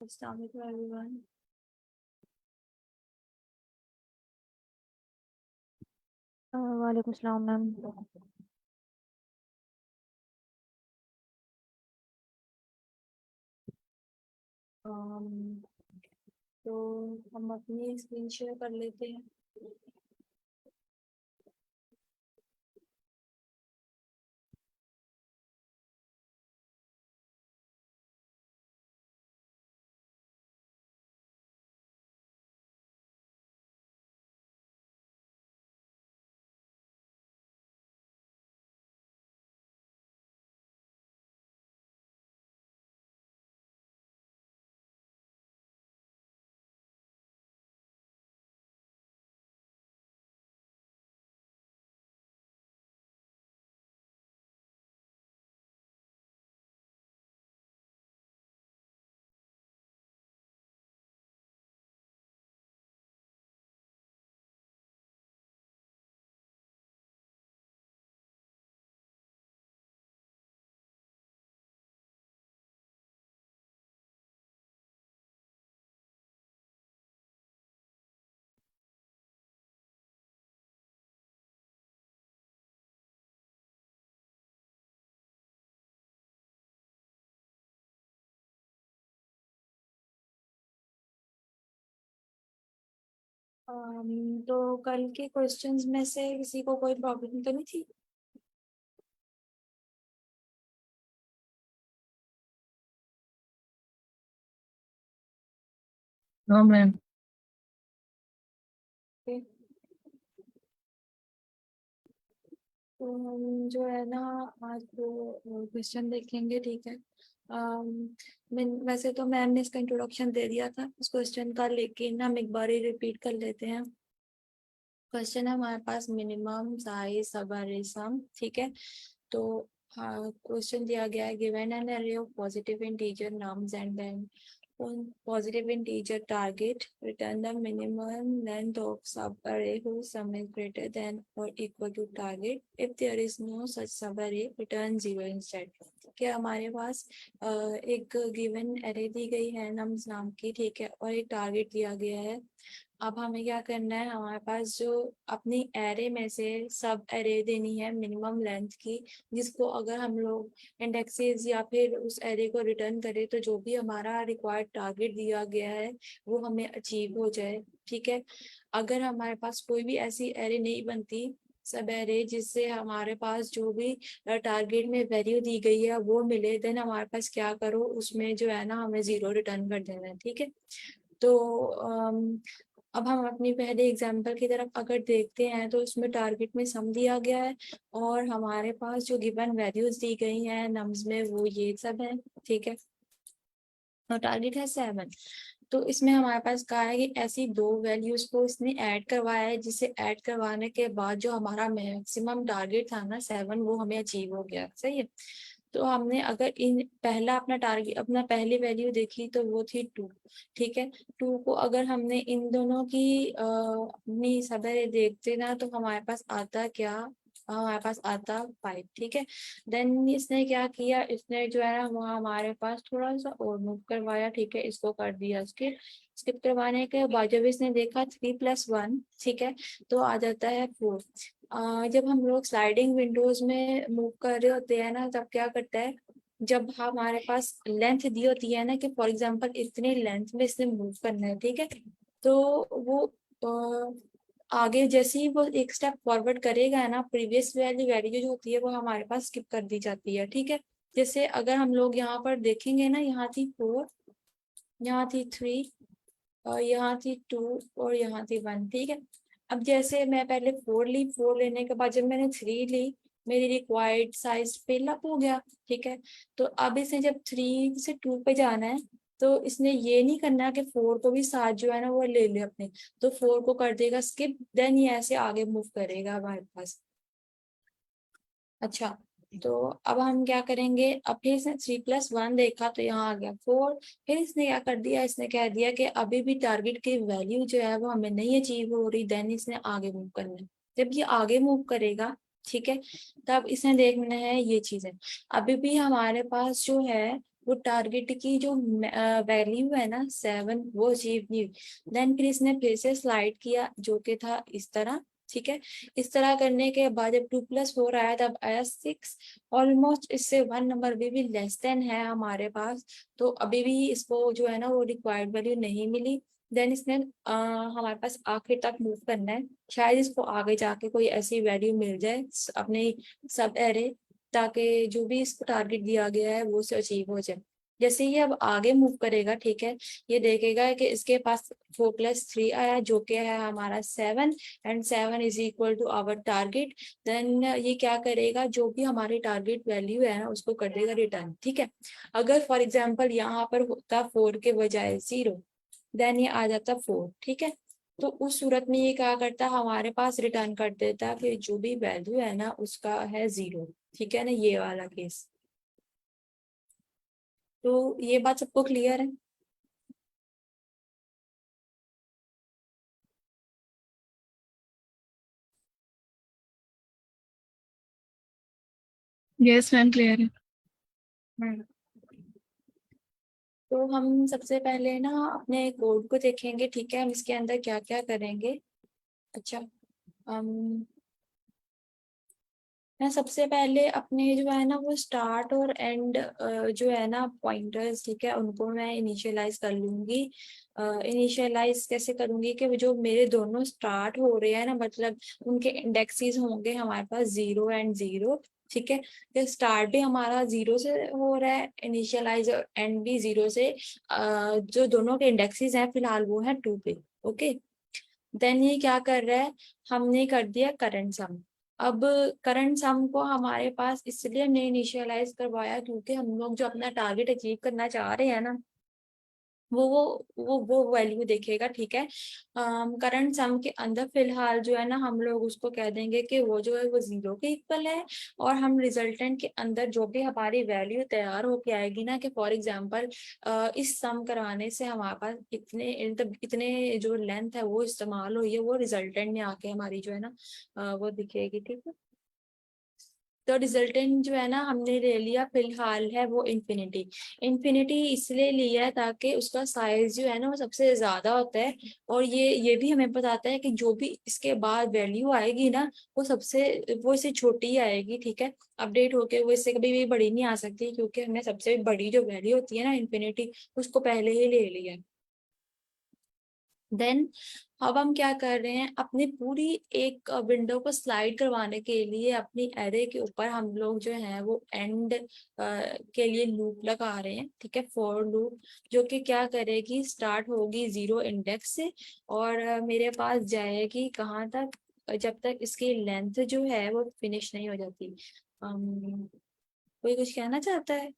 Assalamu alaikum everyone. वालेकुम सलाम ma'am. um, तो हम अपनी स्क्रीन शेयर कर लेते हैं। तो कल के क्वेश्चंस में से किसी को कोई प्रॉब्लम तो नहीं थी? हाँ मैम। Okay. तो हम जो है ना आज वो क्वेश्चन देखेंगे, ठीक है। वैसे तो मैम ने इसका इंट्रोडक्शन दे दिया था इस क्वेश्चन का, लेकिन हम एक बार ही रिपीट कर लेते हैं। क्वेश्चन है हमारे पास मिनिमम साइज सब अरे सम, ठीक है। तो क्वेश्चन दिया गया है given an array of positive integer nums and then on positive integer target return the minimum length of subarray whose sum is greater than or equal to target. If there is no such subarray, return 0 instead. क्या हमारे पास एक given array दी गई है nums नाम की, ठीक है, और एक टारगेट दिया गया है। अब हमें क्या करना है, हमारे पास जो अपनी एरे में से सब एरे देनी है मिनिमम लेंथ की, जिसको अगर हम लोग इंडेक्सेस या फिर उस एरे को रिटर्न करें तो जो भी हमारा रिक्वायर्ड टारगेट दिया गया है वो हमें अचीव हो जाए, ठीक है। अगर हमारे पास कोई भी ऐसी एरे नहीं बनती सब एरे जिससे हमारे पास जो भी टारगेट में वैल्यू दी गई है वो मिले, देन हमारे पास क्या करो, उसमें जो है ना हमें 0 रिटर्न कर देना है, ठीक है। तो अब हम अपनी पहले एग्जाम्पल की तरफ अगर देखते हैं तो उसमें टारगेट में सम दिया गया है और हमारे पास जो गिवन वैल्यूज दी गई हैं नम्स में वो ये सब है, ठीक है। और टारगेट है 7। तो इसमें हमारे पास कहा है कि ऐसी दो वैल्यूज को इसने ऐड करवाया है, जिसे ऐड करवाने के बाद जो हमारा मैक्सिमम टारगेट था ना 7, वो हमें अचीव हो गया, सही है। तो हमने अगर इन पहला अपना टारगेट अपना पहली वैल्यू देखी तो वो थी 2, ठीक है। 2 को अगर हमने इन दोनों की अपनी सदर देखते ना तो हमारे पास आता क्या, हमारे पास आता 5, ठीक है। देन इसने क्या किया, इसने जो है ना वहाँ हमारे पास थोड़ा सा और मूव करवाया, ठीक है, इसको कर दिया स्किप करवाने के बाद जब इसने देखा 3+1, ठीक है, तो आ जाता है 4। जब हम लोग स्लाइडिंग विंडोज में मूव कर रहे होते हैं ना तब क्या करता है, जब हमारे पास लेंथ दी होती है ना कि फॉर एग्जांपल इतनी लेंथ में इसने मूव करना है, ठीक है, तो वो आगे जैसे ही वो एक स्टेप फॉरवर्ड करेगा ना प्रीवियस वैल्यू वैल्यू जो होती है वो हमारे पास स्किप कर दी जाती है, ठीक है। जैसे अगर हम लोग यहाँ पर देखेंगे ना, यहाँ थी 4, यहाँ थी 3, और यहाँ थी 2 और यहाँ थी 1, ठीक है। अब जैसे मैं पहले 4 ली, 4 लेने के बाद जब मैंने 3 ली, मेरी रिक्वायर्ड साइज फिल अप हो गया, ठीक है। तो अब इसने जब 3 से 2 पे जाना है तो इसने ये नहीं करना कि 4 को भी साथ जो है ना वो ले ले अपने, तो 4 को कर देगा स्किप, देन ये ऐसे आगे मूव करेगा हमारे पास। अच्छा, तो अब हम क्या करेंगे, अब फिर इसने 3+1 देखा तो यहाँ आ गया 4। फिर इसने क्या कर दिया, इसने कह दिया कि अभी भी टारगेट की वैल्यू जो है वो हमें नहीं अचीव हो रही, देन इसने आगे मूव करना है। जब ये आगे मूव करेगा, ठीक है, तब इसने देखना है ये चीजें। अभी भी हमारे पास जो है वो टारगेट की जो वैल्यू है ना 7 वो अचीव नहीं हुई। देन फिर इसने फिर से स्लाइड किया जो कि था इस तरह, ठीक है। इस तरह करने के बाद जब 2+4 आया तब आया 6। ऑलमोस्ट इससे 1 नंबर भी लेस देन है हमारे पास, तो अभी भी इसको जो है ना वो रिक्वायर्ड वैल्यू नहीं मिली। देन इसने हमारे पास आखिर तक मूव करना है, शायद इसको आगे जाके कोई ऐसी वैल्यू मिल जाए अपने सब एरे, ताकि जो भी इसको टारगेट दिया गया है वो से अचीव हो जाए। जैसे ये अब आगे मूव करेगा, ठीक है, ये देखेगा कि इसके पास 4+3 आया जो कि है हमारा 7, एंड 7 = आवर टारगेट। देन ये क्या करेगा, जो भी हमारी टारगेट वैल्यू है ना उसको कर देगा रिटर्न, ठीक है। अगर फॉर एग्जाम्पल यहाँ पर होता 4 के बजाय 0, देन ये आ जाता 4, ठीक है। तो उस सूरत में ये क्या करता, हमारे पास रिटर्न कर देता कि जो भी वैल्यू है ना उसका है 0, ठीक है ना, ये वाला केस। तो ये बात सबको क्लियर है? यस मैम, क्लियर है। हम्म। तो हम सबसे पहले ना अपने कोड को देखेंगे, ठीक है, हम इसके अंदर क्या क्या करेंगे। अच्छा, हम मैं सबसे पहले अपने जो है ना वो स्टार्ट और एंड जो है ना पॉइंटर्स, ठीक है, उनको मैं इनिशियलाइज कर लूंगी। इनिशियलाइज कैसे करूंगी कि वो जो मेरे दोनों स्टार्ट हो रहे हैं ना, मतलब उनके इंडेक्सेस होंगे हमारे पास 0 एंड 0, ठीक है। तो स्टार्ट भी हमारा 0 से हो रहा है इनिशियलाइज, और एंड भी 0 से। जो दोनों के इंडेक्सेस हैं फिलहाल वो है 2 पे, ओके। देन ये क्या कर रहा है, हमने कर दिया करंट सम। अब करंट सम को हमारे पास इसलिए हमने इनिशियलाइज करवाया क्योंकि हम लोग जो अपना टारगेट अचीव करना चाह रहे हैं ना वो वैल्यू देखेगा, ठीक है। करंट सम के अंदर फिलहाल जो है ना हम लोग उसको कह देंगे कि वो जो है वो 0 के इक्वल है। और हम रिजल्टेंट के अंदर जो भी हमारी वैल्यू तैयार होके आएगी ना, कि फॉर एग्जांपल इस सम करवाने से हमारे पास इतने जो लेंथ है वो इस्तेमाल हुई है, वो रिजल्टेंट में आके हमारी जो है ना वो दिखेगी, ठीक है। तो रिजल्टेंट जो है ना हमने ले लिया फिलहाल है वो इन्फिनिटी। इन्फिनिटी इसलिए लिया है ताकि उसका साइज जो है ना वो सबसे ज्यादा होता है, और ये भी हमें बताता है कि जो भी इसके बाद वैल्यू आएगी ना वो इससे छोटी आएगी, ठीक है। अपडेट होके वो इससे कभी भी बड़ी नहीं आ सकती, क्योंकि हमने सबसे बड़ी जो वैल्यू होती है ना इन्फिनिटी, उसको पहले ही ले लिया। देन अब हम क्या कर रहे हैं, अपनी पूरी एक विंडो को स्लाइड करवाने के लिए अपनी एरे के ऊपर हम लोग जो है वो एंड के लिए लूप लगा रहे हैं, ठीक है, फॉर लूप, जो कि क्या करेगी, स्टार्ट होगी 0 इंडेक्स से, और मेरे पास जाएगी कहाँ तक, जब तक इसकी लेंथ जो है वो फिनिश नहीं हो जाती। कोई कुछ कहना चाहता है?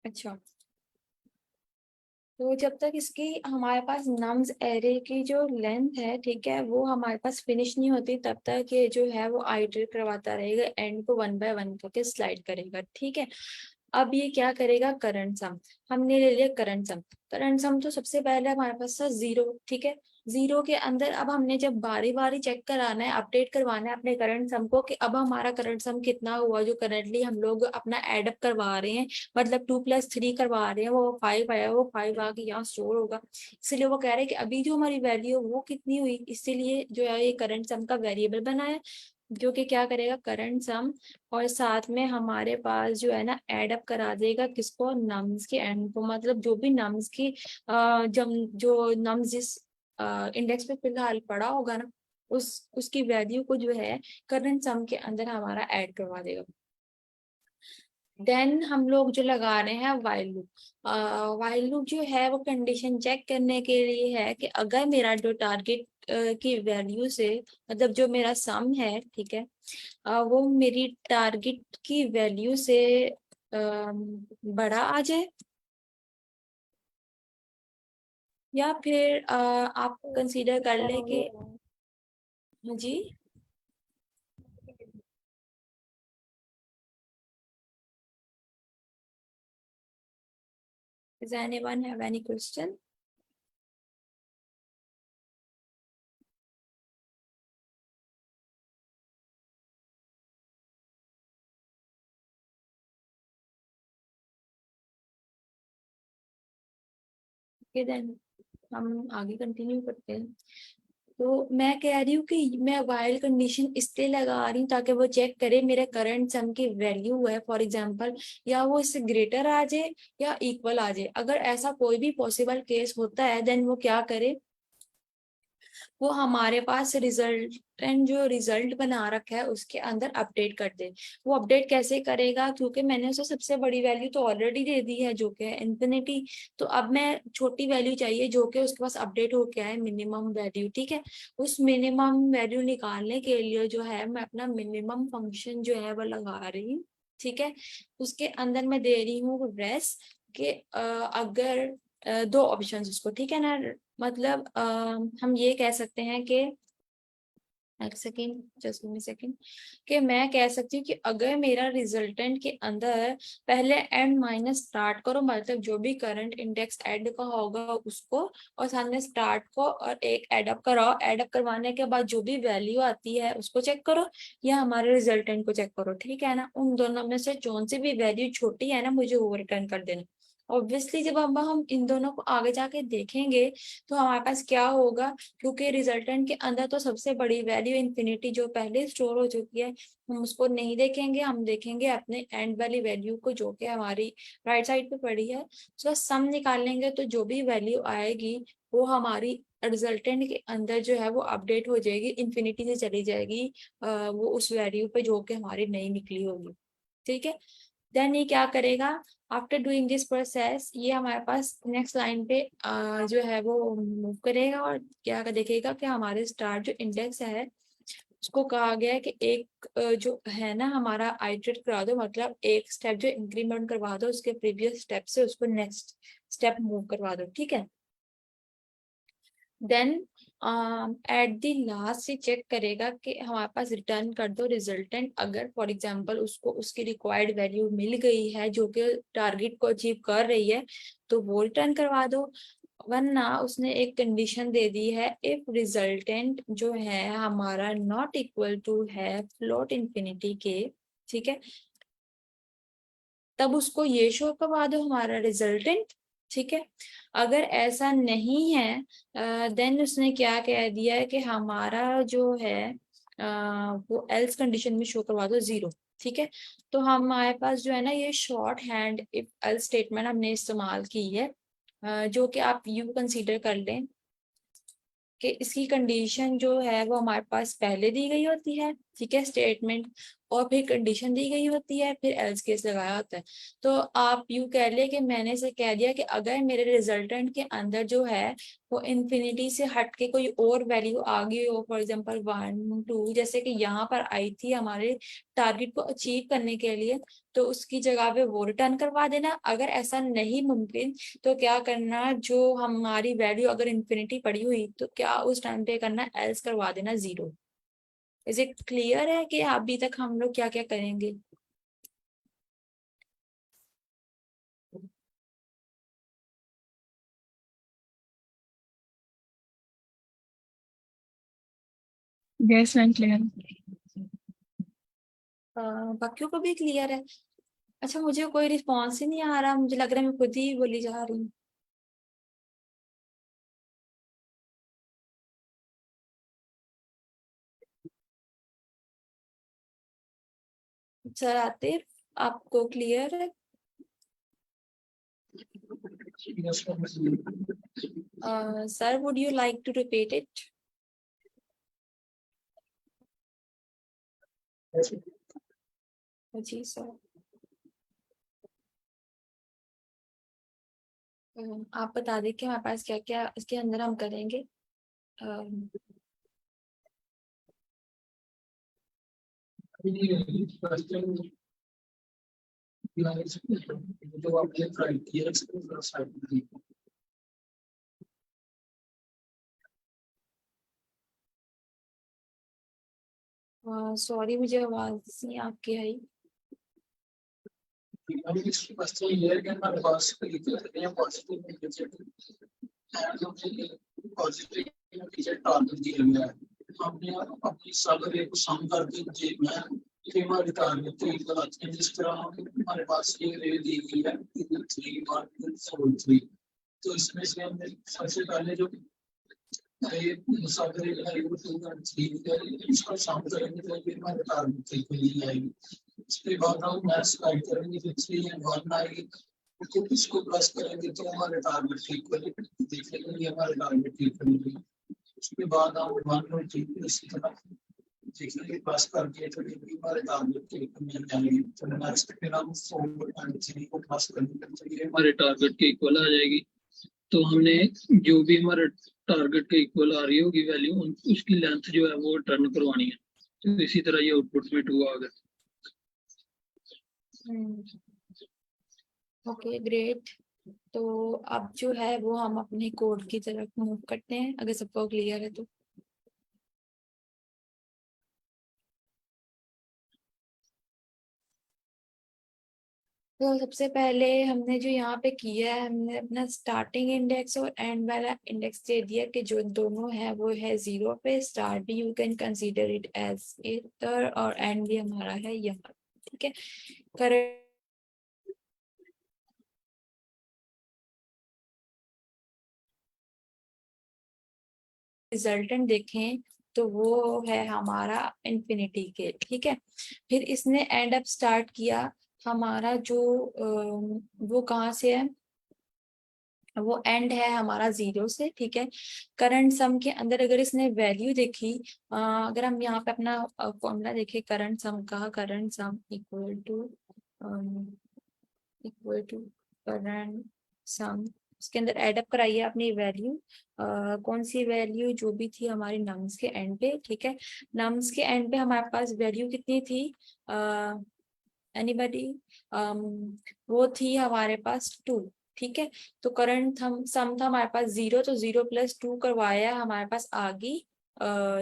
अच्छा, तो जब तक इसकी हमारे पास नम्स एरे की जो लेंथ है, ठीक है, वो हमारे पास फिनिश नहीं होती, तब तक ये जो है वो आइटरेट करवाता रहेगा, एंड को 1 बाय 1 करके स्लाइड करेगा, ठीक है। अब ये क्या करेगा, करंट सम। हमने ले लिया करंट सम। करंट सम तो सबसे पहले हमारे पास था 0, ठीक है। 0 के अंदर अब हमने जब बारी बारी चेक कराना है, अपडेट करवाना है अपने करंट सम को, कि अब हमारा करंट सम कितना हुआ, जो करंटली हम लोग अपना एडअप करवा रहे हैं, मतलब 2+3 करवा रहे हैं, वो 5 आया, वो 5 आके यहाँ स्टोर होगा। इसलिए वो कह रहे हैं कि अभी जो हमारी वैल्यू वो कितनी हुई, इसीलिए जो है ये करंट सम का वेरिएबल बनाया, जो कि क्या करेगा, करंट सम, और साथ में हमारे पास जो है ना एड अप करा देगा किसको, नम्स के एंड को, मतलब जो भी नम्स की जब जो नम्स जिस इंडेक्स पे फिलहाल पड़ा होगा ना, उसकी वैल्यू को जो है करंट सम के अंदर हमारा ऐड करवा देगा। देन हम लोग जो लगा रहे हैं वाइल लूप। वाइल लूप जो है वो कंडीशन चेक करने के लिए है कि अगर मेरा जो टारगेट की वैल्यू से, मतलब जो मेरा सम है, ठीक है, वो मेरी टारगेट की वैल्यू से बड़ा आ जाए, या फिर आप कंसीडर कर ले कि जी। Does anyone have any question? Okay then हम आगे कंटिन्यू करते हैं। तो मैं कह रही हूँ कि मैं वाइल कंडीशन इसलिए लगा रही हूँ ताकि वो चेक करे मेरे करंट सम की वैल्यू है फॉर एग्जांपल, या वो इससे ग्रेटर आ जाए या इक्वल आ जाए। अगर ऐसा कोई भी पॉसिबल केस होता है देन वो क्या करे, वो हमारे पास रिजल्टेंट जो रिजल्ट बना रखा है उसके अंदर अपडेट कर दे। वो अपडेट कैसे करेगा, क्योंकि मैंने उसे सबसे बड़ी वैल्यू तो ऑलरेडी दे दी है जो कि है इन्फिनिटी। तो अब मैं छोटी वैल्यू चाहिए जो कि उसके पास अपडेट हो गया है मिनिमम वैल्यू। ठीक है, उस मिनिमम वैल्यू निकालने के लिए जो है मैं अपना मिनिमम फंक्शन जो है वो लगा रही हूँ। ठीक है, उसके अंदर मैं दे रही हूँ रेस के अगर दो ऑप्शंस उसको, ठीक है ना। मतलब हम ये कह सकते हैं कि एक सेकेंड, जस्ट मी सेकेंड, कि मैं कह सकती हूँ कि अगर मेरा रिजल्टेंट के अंदर पहले एंड माइनस स्टार्ट करो, मतलब जो भी करंट इंडेक्स ऐड का होगा उसको, और साथ में स्टार्ट को और एक एडअप कराओ। एडअप करवाने के बाद जो भी वैल्यू आती है उसको चेक करो या हमारे रिजल्टेंट को चेक करो। ठीक है ना, उन दोनों में से कौन सी भी वैल्यू छोटी है ना मुझे वो रिटर्न कर देना। ऑब्वियसली जब हम इन दोनों को आगे जाके देखेंगे तो हमारे पास क्या होगा, क्योंकि रिजल्टेंट के अंदर तो सबसे बड़ी वैल्यू इन्फिनिटी जो पहले स्टोर हो चुकी है हम उसको नहीं देखेंगे, हम देखेंगे अपने एंड वाली वैल्यू को जो कि हमारी राइट साइड पे पड़ी है। तो सम निकालेंगे तो जो भी वैल्यू आएगी वो हमारी रिजल्टेंट के अंदर जो है वो अपडेट हो जाएगी, इन्फिनिटी से चली जाएगी वो उस वैल्यू पे जो कि हमारी नई निकली होगी। ठीक है, देन ये क्या करेगा, आफ्टर डूइंग दिस प्रोसेस ये हमारे पास नेक्स्ट लाइन पे जो है वो मूव करेगा और क्या देखेगा कि हमारे स्टार जो इंडेक्स है उसको कहा गया है कि एक जो है ना हमारा आइटरेट करा दो, मतलब एक स्टेप जो इंक्रीमेंट करवा दो उसके प्रीवियस स्टेप से उसको नेक्स्ट स्टेप मूव करवा दो। ठीक है, देन एट द लास्ट से चेक करेगा कि हमारे पास रिटर्न कर दो रिजल्टेंट। अगर फॉर एग्जांपल उसको उसकी रिक्वायर्ड वैल्यू मिल गई है जो कि टारगेट को अचीव कर रही है तो वो रिटर्न करवा दो, वरना उसने एक कंडीशन दे दी है इफ रिजल्टेंट जो है हमारा नॉट इक्वल टू है फ्लोट इन्फिनिटी के। ठीक है, तब उसको ये शो करवा दो हमारा रिजल्टेंट। ठीक है, अगर ऐसा नहीं है देन उसने क्या कह दिया है कि हमारा जो है वो एल्स कंडीशन में शो करवा दो जीरो। ठीक है, तो हमारे पास जो है ना ये short hand if else statement हमने इस्तेमाल की है जो कि आप यू कंसीडर कर लें कि इसकी कंडीशन जो है वो हमारे पास पहले दी गई होती है। ठीक है, स्टेटमेंट, और फिर कंडीशन दी गई होती है, फिर एल्स केस लगाया होता है। तो आप यूं कह ले कि मैंने से कह दिया कि अगर मेरे रिजल्टेंट के अंदर जो है वो इन्फिनिटी से हट के कोई और वैल्यू आ गई हो, फॉर एग्जांपल 1 2 जैसे कि यहाँ पर आई थी हमारे टारगेट को अचीव करने के लिए, तो उसकी जगह पे वो रिटर्न करवा देना। अगर ऐसा नहीं मुमकिन तो क्या करना, जो हमारी वैल्यू अगर इन्फिनिटी पड़ी हुई तो क्या उस टाइम पे करना एल्स करवा देना जीरो। इज इट क्लियर है कि अभी तक हम लोग क्या क्या करेंगे? Yes ma'am clear. बाकियों को भी क्लियर है? अच्छा, मुझे कोई रिस्पॉन्स ही नहीं आ रहा, मुझे लग रहा है मैं खुद ही बोली जा रही हूँ। सर आतिफ, आपको क्लियर है? Sir would you like to repeat it? जी सर। आप बता दें कि हमारे पास क्या क्या इसके अंदर हम करेंगे। अम, सॉरी मुझे आवाज नहीं आपकी आई। हमने अपनी सैलरी को सम करके जी मैं हमारे टारगेट की बात की जिस तरह हमारे पास ये रेट दी गई है 3 1 4 3 तो इसमें से हमने सबसे पहले जो ये मुसाफिर इसका शाम करेंगे तो फिर हमारे टारगेट के लिए आएगी। उसके बाद हम मैथ्स राइट करेंगे तो 3 and 1 आएगी। तो इसको प्लस करेंगे तो हमारे टारगेट की इक्वलिटी देख लेंगे, हमारे टारगेट की इक्वलिटी। उसके बाद हम 1 और 3 इसी तरह देखेंगे, प्लस करके तो हमारे टारगेट की इक्वलिटी आएगी। तो नेक्स्ट फिर हम 4 and 3 को प्लस करेंगे तो ये हमारे टारगेट की इक्वल आ जाएगी। तो हमने जो भी हमारा टारगेट के इक्वल आ रही होगी वैल्यू, उसकी लेंथ जो है वो टर्न करवानी है। तो इसी तरह ये आउटपुट में 2 आ गया। Okay great. तो अब जो है वो हम अपने कोड की तरफ मूव करते हैं, अगर सबको क्लियर है तो। तो सबसे पहले हमने जो यहाँ पे किया है, हमने अपना स्टार्टिंग इंडेक्स और एंड वाला इंडेक्स दे दिया कि जो दोनों है वो है 0 पे। स्टार्ट भी you can consider it as इधर और एंड भी हमारा है यहाँ, ठीक है। करेक्ट रिजल्टेंट देखें तो वो है हमारा इंफिनिटी के, ठीक है। फिर इसने एंड अप स्टार्ट किया, हमारा जो वो कहाँ से है, वो एंड है हमारा 0 से, ठीक है। करंट सम के अंदर अगर इसने वैल्यू देखी, अगर हम यहाँ पे अपना फॉर्मूला देखें करंट सम का, current sum equal to current sum, उसके अंदर एडअप कराइए अपनी वैल्यू। कौन सी वैल्यू, जो भी थी हमारी नम्स के एंड पे, ठीक है। नम्स के एंड पे हमारे पास वैल्यू कितनी थी, एनीबॉडी, वो थी हमारे पास 2, ठीक है। तो करंट सम था हमारे पास 0, तो 0 + 2 करवाया, हमारे पास आ गई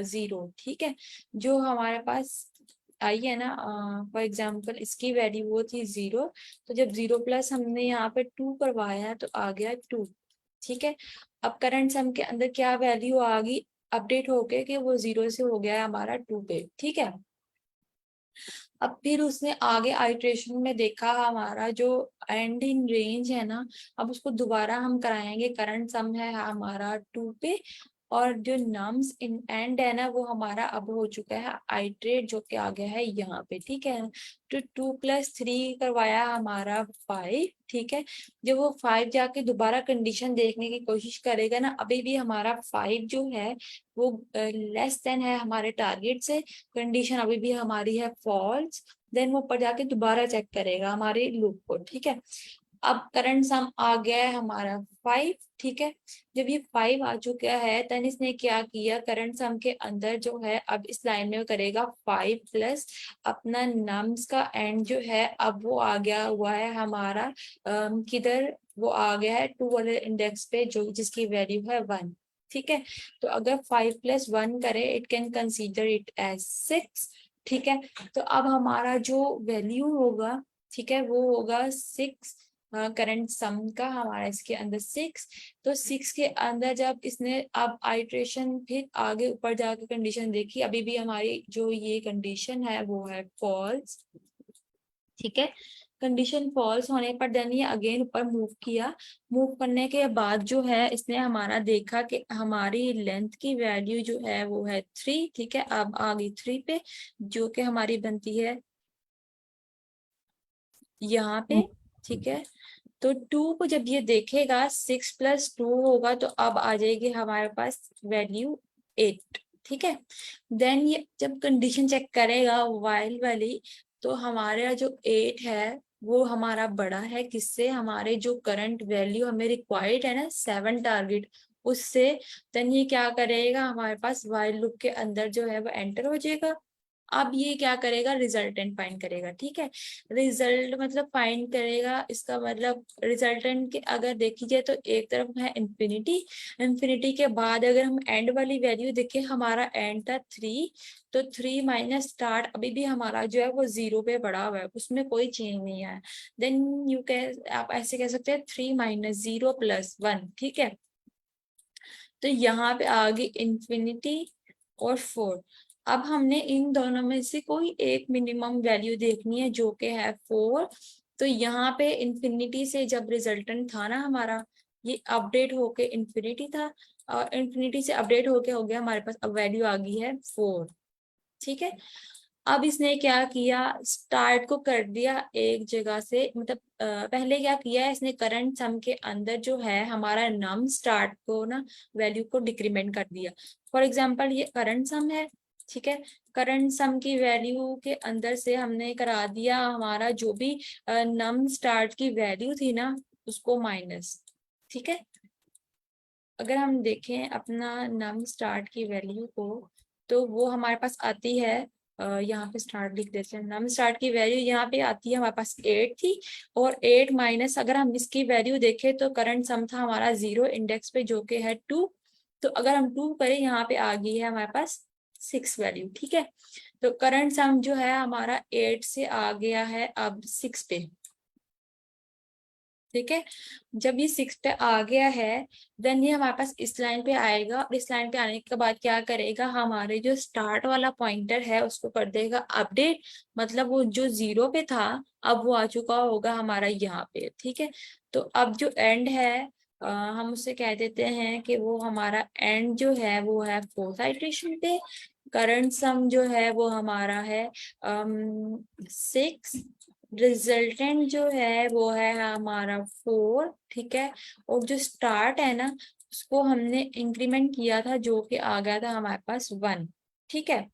0, ठीक है। जो हमारे पास आई है ना, फॉर एग्जाम्पल इसकी वैल्यू वो थी 0, तो जब 0 प्लस हमने यहाँ पे 2 करवाया तो आ गया 2, ठीक है। अब करंट सम के अंदर क्या वैल्यू आ गई, अपडेट होके कि वो 0 से हो गया हमारा 2 पे, ठीक है। अब फिर उसने आगे आइट्रेशन में देखा हमारा जो एंड इन रेंज है ना, अब उसको दोबारा हम कराएंगे। करंट सम है हमारा 2 पे, और जो नम्स इन एंड है ना वो हमारा अब हो चुका है आइट्रेट, जो कि आ गया है यहाँ पे, ठीक है। तो 2 + 3 करवाया हमारा 5, ठीक है। जब वो 5 जाके दोबारा कंडीशन देखने की कोशिश करेगा ना, अभी भी हमारा 5 जो है वो लेस देन है हमारे टारगेट से, कंडीशन अभी भी हमारी है फॉल्स। देन वो ऊपर जाके दोबारा चेक करेगा हमारे लूप को, ठीक है। अब करंट सम आ गया है हमारा 5, ठीक है। जब ये 5 आ चुका है, तन इसने क्या किया, करंट सम के अंदर जो है अब इस लाइन में करेगा 5 प्लस अपना नम्स का एंड जो है, अब वो आ गया हुआ है हमारा किधर, वो आ गया है 2 वाले इंडेक्स पे, जो जिसकी वैल्यू है 1, ठीक है। तो अगर 5 + 1 करे, it can consider it as 6, ठीक है। तो अब हमारा जो वैल्यू होगा, ठीक है, वो होगा 6, करंट सम का हमारा इसके अंदर 6। तो 6 के अंदर जब इसने अब आइट्रेशन फिर आगे ऊपर जाकर कंडीशन देखी, अभी भी हमारी जो ये कंडीशन है वो है फॉल्स, ठीक है। कंडीशन फॉल्स होने पर देन ये अगेन ऊपर मूव किया। मूव करने के बाद जो है इसने हमारा देखा कि हमारी लेंथ की वैल्यू जो है वो है 3, ठीक है। अब आ गई 3 पे, जो कि हमारी बनती है यहाँ पे, ठीक है। तो 2 को जब ये देखेगा, 6 + 2 होगा, तो अब आ जाएगी हमारे पास वैल्यू 8, ठीक है। देन ये जब कंडीशन चेक करेगा वाइल वाली, तो हमारा जो 8 है वो हमारा बड़ा है किससे, हमारे जो करंट वैल्यू हमें रिक्वायर्ड है ना 7 टारगेट, उससे। देन ये क्या करेगा, हमारे पास वाइल लूप के अंदर जो है वो एंटर हो जाएगा। अब ये क्या करेगा, रिजल्टेंट फाइंड करेगा, ठीक है। रिजल्ट मतलब फाइंड करेगा, इसका मतलब रिजल्टेंट के अगर देखी जाए तो एक तरफ है इंफिनिटी, इंफिनिटी के बाद अगर हम एंड वाली वैल्यू देखें, हमारा एंड था 3, तो 3 माइनस स्टार्ट अभी भी हमारा जो है वो 0 पे पड़ा हुआ है, उसमें कोई चेंज नहीं है। देन यू कैन, आप ऐसे कह सकते हैं 3 - 0 + 1, ठीक है। तो यहाँ पे आ गई इंफिनिटी और 4। अब हमने इन दोनों में से कोई एक मिनिमम वैल्यू देखनी है, जो कि है 4। तो यहाँ पे इंफिनिटी से जब रिजल्टेंट था ना हमारा, ये अपडेट होके इन्फिनिटी था और इन्फिनिटी से अपडेट होके हो गया हमारे पास, अब वैल्यू आ गई है 4। ठीक है, अब इसने क्या किया, स्टार्ट को कर दिया एक जगह से, मतलब पहले क्या किया है इसने, करंट सम के अंदर जो है हमारा नम स्टार्ट को ना वैल्यू को डिक्रीमेंट कर दिया। फॉर एग्जांपल ये करंट सम है, ठीक है, करंट सम की वैल्यू के अंदर से हमने करा दिया हमारा जो भी नम स्टार्ट की वैल्यू थी ना उसको माइनस। ठीक है, अगर हम देखें अपना नम स्टार्ट की वैल्यू को तो वो हमारे पास आती है, यहाँ पे स्टार्ट लिख देते हैं, नम स्टार्ट की वैल्यू यहाँ पे आती है हमारे पास 8 थी, और 8 माइनस अगर हम इसकी वैल्यू देखें तो करंट सम था हमारा 0 इंडेक्स पे जो कि है 2, तो अगर हम 2 करें यहाँ पे आ गई है हमारे पास 6 वैल्यू। ठीक है, तो करंट सम जो है हमारा 8 से आ गया है अब 6 पे। ठीक है, जब ये 6 पे आ गया है देन ये हमारे पास इस लाइन पे आएगा, और इस लाइन पे आने के बाद क्या करेगा, हमारे जो स्टार्ट वाला पॉइंटर है उसको कर देगा अपडेट, मतलब वो जो 0 पे था अब वो आ चुका होगा हमारा यहाँ पे। ठीक है, तो अब जो एंड है हम उसे कह देते हैं कि वो हमारा एंड जो है वो है 4th आइटरेशन पे। करंट सम जो है वो हमारा है 6, रिजल्टेंट जो है वो है हमारा 4। ठीक है, और जो स्टार्ट है ना उसको हमने इंक्रीमेंट किया था जो कि आ गया था हमारे पास 1। ठीक है,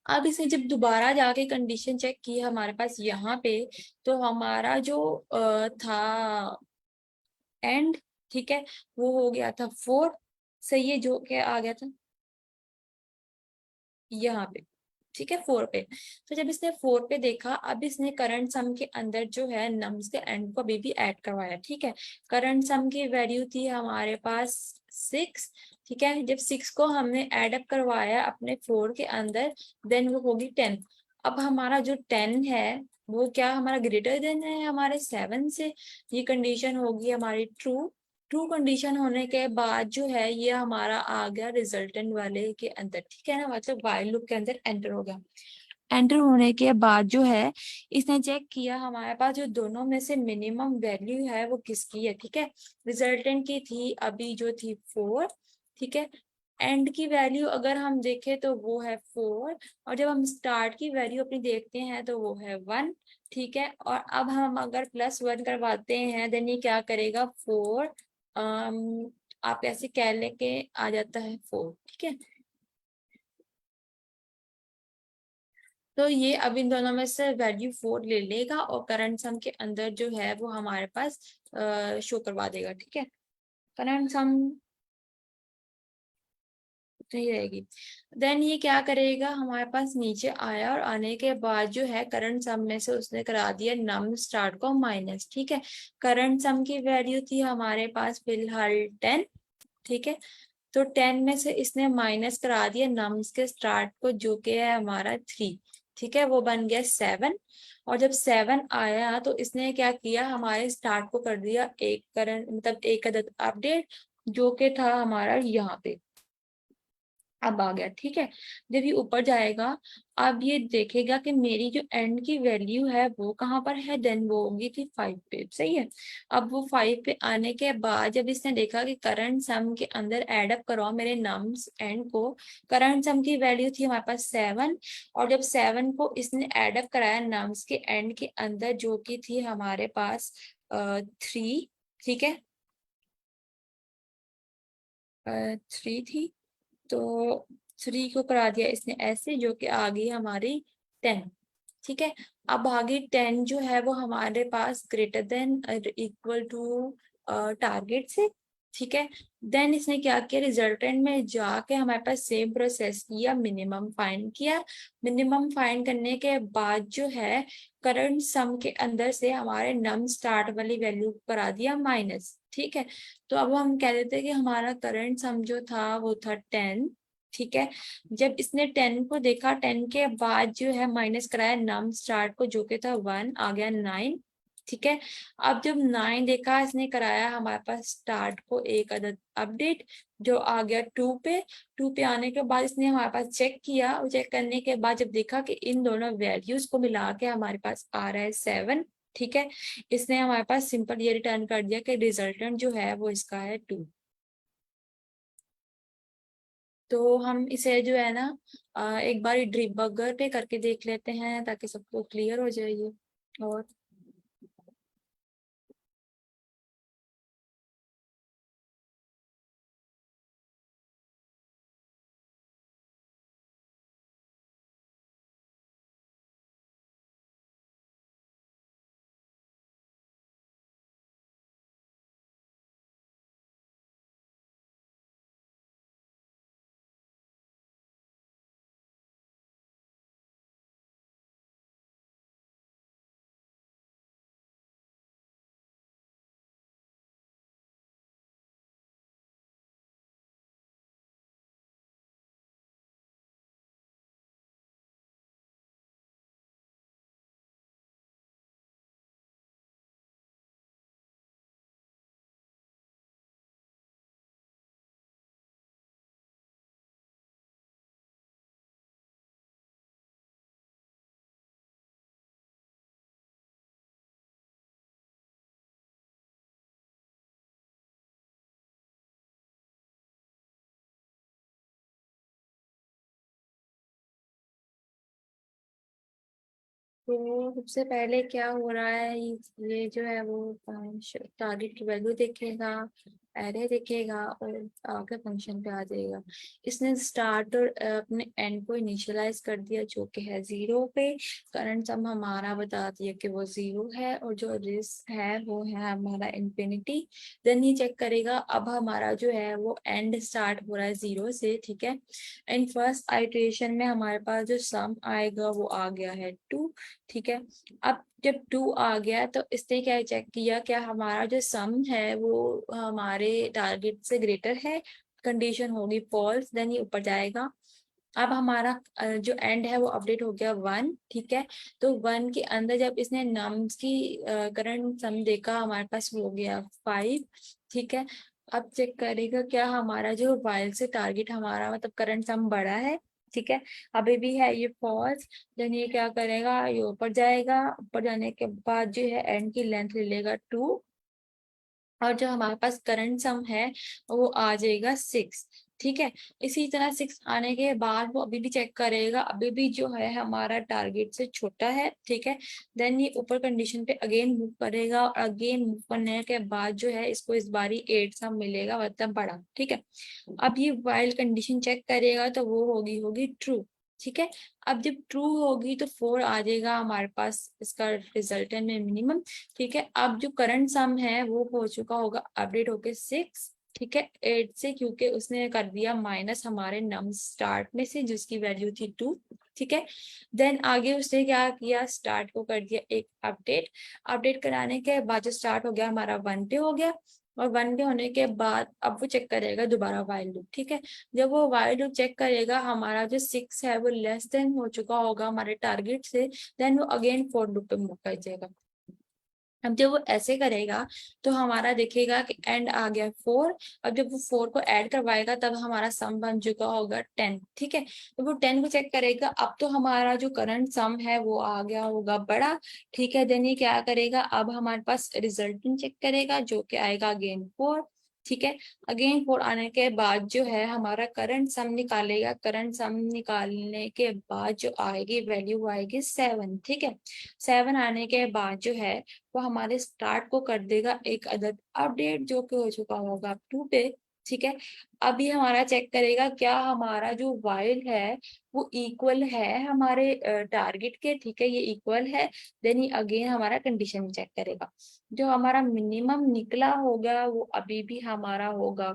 अब इसे जब दोबारा जाके कंडीशन चेक की हमारे पास यहाँ पे, तो हमारा जो था एंड, ठीक है, वो हो गया था 4। सही है, जो कि आ गया था यहाँ पे। ठीक है, 4 पे। तो जब इसने 4 पे देखा, अब इसने करंट सम के अंदर जो है नम्स के एंड को अभी भी ऐड करवाया। ठीक है, करंट सम की वैल्यू थी हमारे पास 6। ठीक है, जब 6 को हमने ऐड अप करवाया अपने 4 के अंदर देन वो होगी 10। अब हमारा जो 10 है वो क्या हमारा ग्रेटर देन है हमारे 7 से, ये कंडीशन होगी हमारी ट्रू। ट्रू कंडीशन होने के बाद जो है ये हमारा आ गया रिजल्टेंट वाले के अंदर। ठीक है ना, मतलब व्हाइल लूप के अंदर एंटर हो गया। एंटर होने के बाद जो है इसने चेक किया हमारे पास जो दोनों में से मिनिमम वैल्यू है वो किसकी है। ठीक है, रिजल्टेंट की थी अभी जो थी 4। ठीक है, एंड की वैल्यू अगर हम देखें तो वो है 4, और जब हम स्टार्ट की वैल्यू अपनी देखते हैं तो वो है 1। ठीक है, और अब हम अगर +1 करवाते हैं देन ये क्या करेगा 4, आप ऐसे कह लेके आ जाता है 4। ठीक है, तो ये अब इन दोनों में से वैल्यू 4 ले लेगा और करंट सम के अंदर जो है वो हमारे पास शो करवा देगा। ठीक है, करंट सम नहीं रहेगी। देन ये क्या करेगा, हमारे पास नीचे आया और आने के बाद जो है करंट सम में से उसने करा दिया नम स्टार्ट को माइनस। ठीक है, करंट सम की वैल्यू थी हमारे पास फिलहाल 10। ठीक है, तो 10 में से इसने माइनस करा दिया नम्स के स्टार्ट को जो कि है हमारा 3। ठीक है, वो बन गया 7, और जब 7 आया तो इसने क्या किया, हमारे स्टार्ट को कर दिया एक करंट मतलब एक अदद अपडेट जो कि था हमारा यहाँ पे, अब आ गया। ठीक है, जब ये ऊपर जाएगा अब ये देखेगा कि मेरी जो एंड की वैल्यू है वो कहाँ पर है, देन वो होगी थी 5 पे। सही है, अब वो 5 पे आने के बाद जब इसने देखा कि करंट सम के अंदर एड अप कराओ मेरे नम्स एंड को, करंट सम की वैल्यू थी हमारे पास 7, और जब 7 को इसने एड अप कराया नम्स के एंड के अंदर जो कि थी हमारे पास 3। ठीक है, 3 थी, तो 3 को करा दिया इसने ऐसे जो कि आ गई हमारी 10। ठीक है, अब आगे 10 जो है वो हमारे पास greater than equal to target से। ठीक है, देन इसने क्या किया, रिजल्टेंट में जाके हमारे पास सेम प्रोसेस किया, मिनिमम फाइंड किया। मिनिमम फाइंड करने के बाद जो है करंट सम के अंदर से हमारे नम स्टार्ट वाली वैल्यू करा दिया माइनस। ठीक है, तो अब हम कह देते हैं कि हमारा करंट सम जो था वो था 10। ठीक है, जब इसने 10 को देखा 10 के बाद जो है माइनस कराया नम स्टार्ट को जो कि था 1, आ गया 9। ठीक है, अब जब 9 देखा इसने कराया हमारे पास स्टार्ट को एक अदद अपडेट जो आ गया 2 पे। 2 पे आने के बाद इसने हमारे पास चेक किया, और चेक करने के बाद जब देखा कि इन दोनों वैल्यूज को मिला के हमारे पास आ रहा है 7। ठीक है। इसने हमारे पास सिंपल ये रिटर्न कर दिया कि रिजल्टेंट जो है वो इसका है 2। तो हम इसे जो है ना एक बार डिबगर पे करके देख लेते हैं ताकि सबको क्लियर हो जाए ये। और तो सबसे पहले क्या हो रहा है, ये जो है वो टारगेट की वैल्यू देखेगा, एरे देखेगा और आगे फंक्शन पे आ जाएगा। इसने स्टार्ट और अपने एंड को इनिशियलाइज कर दिया जो कि है 0 पे। करंट सम हमारा बता दिया कि वो 0 है और जो रिस्क है वो है हमारा इंफिनिटी। देन ये चेक करेगा अब हमारा जो है वो एंड स्टार्ट हो रहा है 0 से, ठीक है। एंड फर्स्ट आइटरेशन में हमारे पास जो सम आएगा वो आ गया है 2, ठीक है। अब जब 2 आ गया तो इसने क्या चेक किया, क्या हमारा जो सम है वो हमारे टारगेट से ग्रेटर है। कंडीशन होगी फॉल्स, देन ये ऊपर जाएगा। अब हमारा जो एंड है वो अपडेट हो गया 1, ठीक है। तो 1 के अंदर जब इसने नम्स की करंट सम देखा हमारे पास हो गया 5, ठीक है। अब चेक करेगा क्या हमारा जो वाइल से टारगेट हमारा मतलब करंट सम बड़ा है, ठीक है। अभी भी है ये फॉल्स। देन ये क्या करेगा, ये ऊपर जाएगा। ऊपर जाने के बाद जो है एंड की लेंथ ले लेगा 2 और जो हमारे पास करंट सम है वो आ जाएगा 6, ठीक है। इसी तरह 6 आने के बाद वो अभी भी चेक करेगा, अभी भी जो है हमारा टारगेट से छोटा है, ठीक है। देन ये ऊपर कंडीशन पे अगेन मूव करेगा और अगेन मूव करने के बाद जो है इसको इस बारी 8 सम मिलेगा, मतलब बड़ा, ठीक है। अब ये वाइल कंडीशन चेक करेगा तो वो होगी ट्रू, ठीक है। अब जब ट्रू होगी तो 4 आ जाएगा हमारे पास इसका रिजल्टेंट में मिनिमम, ठीक है। अब जो करंट सम है वो हो चुका होगा अपडेट होके 6, ठीक है, 8 से, क्योंकि उसने कर दिया माइनस हमारे नम स्टार्ट में से जिसकी वैल्यू थी 2, ठीक है। देन आगे उसने क्या किया, स्टार्ट को कर दिया एक अपडेट। अपडेट कराने के बाद जो स्टार्ट हो गया हमारा 1 पे हो गया और 1 पे होने के बाद अब वो चेक करेगा दोबारा वाइल लूप, ठीक है। जब वो वाइल लूप चेक करेगा हमारा जो 6 है वो लेस देन हो चुका होगा हमारे टारगेट से, देन वो अगेन फोर लूप पे मूव कर जाएगा। अब जब वो ऐसे करेगा तो हमारा देखेगा कि एंड आ गया 4 और जब वो 4 को ऐड करवाएगा तब हमारा सम बन चुका होगा 10, ठीक है। तो वो 10 को चेक करेगा, अब तो हमारा जो करंट सम है वो आ गया होगा बड़ा, ठीक है। देन ये क्या करेगा, अब हमारे पास रिजल्टेंट चेक करेगा जो कि आएगा अगेन 4, ठीक है। अगेन 4 आने के बाद जो है हमारा करंट सम निकालेगा। करंट सम निकालने के बाद जो आएगी वैल्यू आएगी 7, ठीक है। 7 आने के बाद जो है वो हमारे स्टार्ट को कर देगा एक अदद अपडेट जो कि हो चुका होगा 2 पे, ठीक है। अभी हमारा चेक करेगा क्या हमारा जो वाइल है वो इक्वल है हमारे टारगेट के, ठीक है, ये इक्वल है। देन ये अगेन हमारा कंडीशन चेक करेगा। जो हमारा मिनिमम निकला होगा वो अभी भी हमारा होगा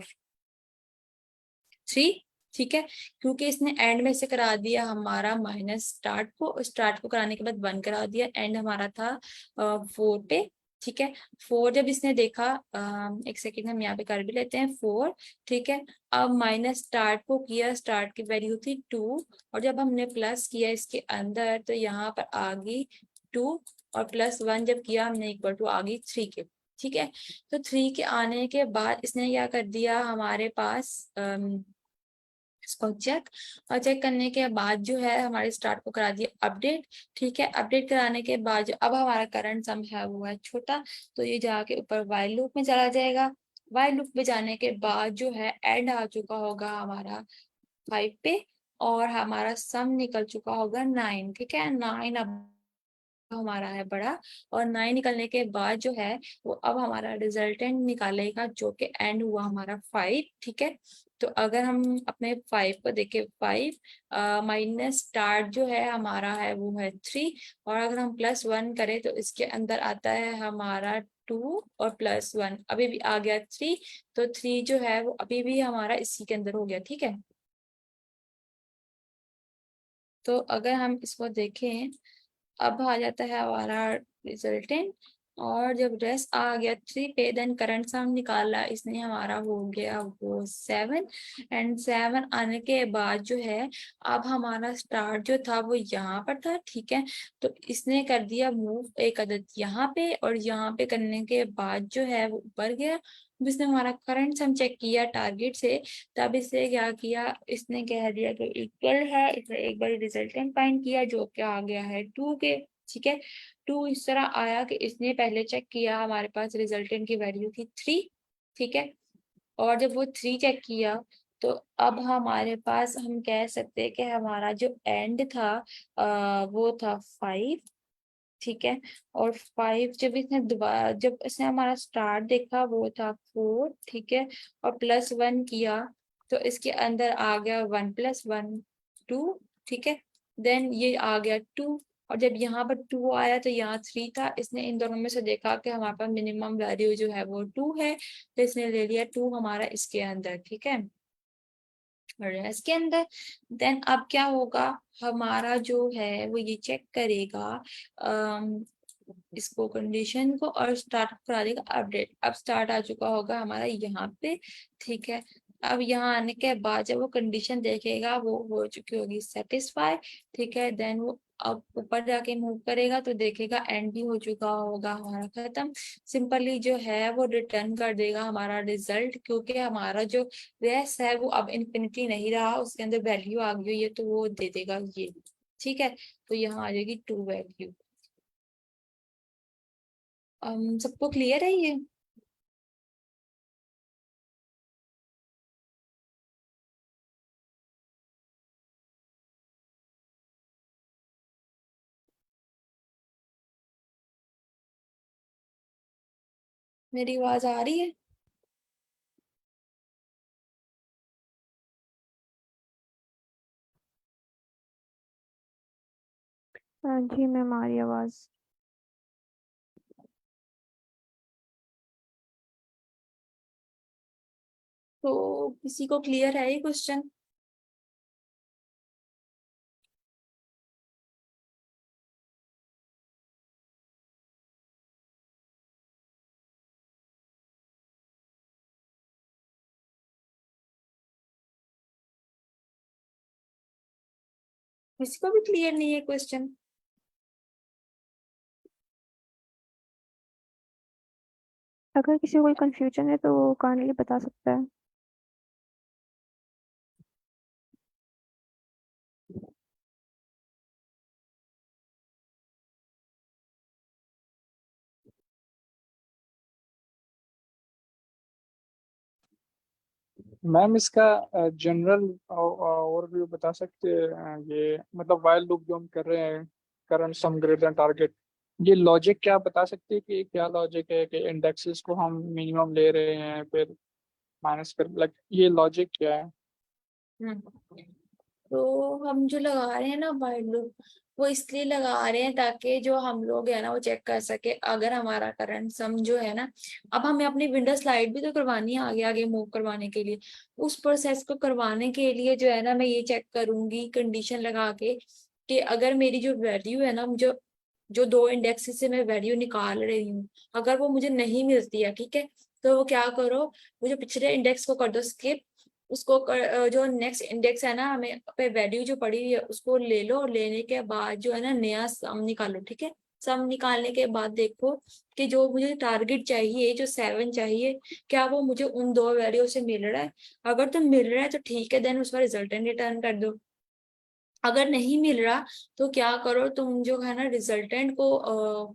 3, ठीक है। क्योंकि इसने एंड में से करा दिया हमारा माइनस स्टार्ट को कराने के बाद 1 करा दिया, एंड हमारा था 4 पे, ठीक है। 4 जब इसने देखा, एक सेकेंड हम यहाँ पे कर भी लेते हैं 4, ठीक है। अब माइनस स्टार्ट को किया, स्टार्ट की वैल्यू थी 2 और जब हमने प्लस किया इसके अंदर तो यहाँ पर आ गई 2 और +1 जब किया हमने इक्वल टू आ गई 3 के, ठीक है। तो 3 के आने के बाद इसने क्या कर दिया, हमारे पास इसको चेक, और चेक करने के बाद जो है हमारे स्टार्ट को करा दिया अपडेट। ठीक है, अपडेट कराने के बाद जो अब हमारा करंट सम है वो है छोटा, तो ये जाके ऊपर वाइल लूप में चला जाएगा। वाइल लूप में जाने के बाद जो है एंड आ चुका होगा हमारा 5 पे, और हमारा सम निकल चुका होगा 9। ठीक है, 9 अब हमारा है बड़ा, और 9 निकलने के बाद जो है वो अब हमारा रिजल्टेंट निकालेगा जो कि एंड हुआ हमारा 5। ठीक है, तो अगर हम अपने 5 को देखें, 5 माइनस स्टार्ट जो है हमारा है वो है 3, और अगर हम +1 करें तो इसके अंदर आता है हमारा 2 और +1 अभी भी आ गया 3, तो 3 जो है वो अभी भी हमारा इसी के अंदर हो गया। ठीक है, तो अगर हम इसको देखें, अब आ जाता है हमारा रिजल्टेंट, और जब रेस्ट आ गया 3 पे, देन करंट सम निकाला इसने हमारा हो गया वो 7, एंड 7 आने के बाद जो है अब हमारा स्टार्ट जो था वो यहाँ पर था। ठीक है, तो इसने कर दिया मूव एक अदद यहाँ पे, और यहाँ पे करने के बाद जो है वो ऊपर गया। अब इसने हमारा करंट सम चेक किया टारगेट से, तब इसने क्या किया, इसने कह दिया कि इक्वल है, इसने एक बार रिजल्टेंट फाइंड किया जो कि आ गया है 2 के। ठीक है, 2 इस तरह आया कि इसने पहले चेक किया, हमारे पास रिजल्टेंट की वैल्यू थी 3। ठीक है, और जब वो 3 चेक किया तो अब हमारे पास हम कह सकते हैं कि हमारा जो एंड था वो था 5। ठीक है, और 5 जब इसने दोबारा, जब इसने हमारा स्टार्ट देखा वो था 4। ठीक है, और +1 किया तो इसके अंदर आ गया 1 + 1 2। ठीक है, देन ये आ गया 2, और जब यहाँ पर 2 आया तो यहाँ 3 था। इसने इन दोनों में से देखा कि हमारे पास मिनिमम वैल्यू जो है वो 2 है, तो इसने ले लिया 2 हमारा इसके अंदर। ठीक है, और इसके अंदर देन अब क्या होगा, हमारा जो है वो ये चेक करेगा इसको कंडीशन को, और स्टार्ट करा देगा अपडेट। अब स्टार्ट आ चुका होगा हमारा यहाँ पे। ठीक है, अब यहाँ आने के बाद जब वो कंडीशन देखेगा वो हो चुकी होगी सेटिस्फाई। ठीक है, देन वो अब ऊपर जाके मूव करेगा तो देखेगा एंड भी हो चुका होगा हमारा खत्म। सिंपली जो है वो रिटर्न कर देगा हमारा रिजल्ट, क्योंकि हमारा जो रेस है वो अब इन्फिनिटी नहीं रहा, उसके अंदर वैल्यू आ गई है तो वो दे देगा ये। ठीक है, तो यहाँ आ जाएगी 2 वैल्यू। सबको क्लियर है ये? मेरी आवाज आ रही है? जी मैम, आ रही है आवाज़। तो किसी को क्लियर है ये क्वेश्चन? किसी को भी क्लियर नहीं है क्वेश्चन? अगर किसी को कोई कंफ्यूजन है तो वो काइंडली बता सकता है। मैम इसका जनरल ओवरव्यू बता सकते हैं? ये मतलब वाइल लूप जो हम कर रहे हैं, करंट सम ग्रेटर देन टारगेट, ये लॉजिक क्या बता सकते हैं कि क्या लॉजिक है कि इंडेक्सेस को हम मिनिमम ले रहे हैं फिर माइनस कर, लाइक ये लॉजिक क्या है? तो हम जो लगा रहे हैं ना वाइल लूप, वो इसलिए लगा रहे हैं ताकि जो हम लोग है ना वो चेक कर सके अगर हमारा करंट सम जो है ना, अब हमें अपनी विंडो स्लाइड भी तो करवानी है आगे आगे मूव करवाने के लिए। उस प्रोसेस को करवाने के लिए जो है ना मैं ये चेक करूंगी कंडीशन लगा के कि अगर मेरी जो वैल्यू है ना, जो जो 2 इंडेक्स से मैं वैल्यू निकाल रही हूँ, अगर वो मुझे नहीं मिलती है, ठीक है, तो वो क्या करो, वो जो पिछले इंडेक्स को कर दो स्किप, उसको जो नेक्स्ट इंडेक्स है ना हमें पे वैल्यू जो पड़ी हुई है उसको ले लो, और लेने के बाद जो है ना नया सम निकालो। ठीक है, सम निकालने के बाद देखो कि जो मुझे टारगेट चाहिए, जो 7 चाहिए, क्या वो मुझे उन 2 वैल्यू से मिल रहा है। अगर तो मिल रहा है तो ठीक है, देन उसका रिजल्टेंट रिटर्न कर दो। अगर नहीं मिल रहा तो क्या करो तुम, जो है ना रिजल्टेंट को,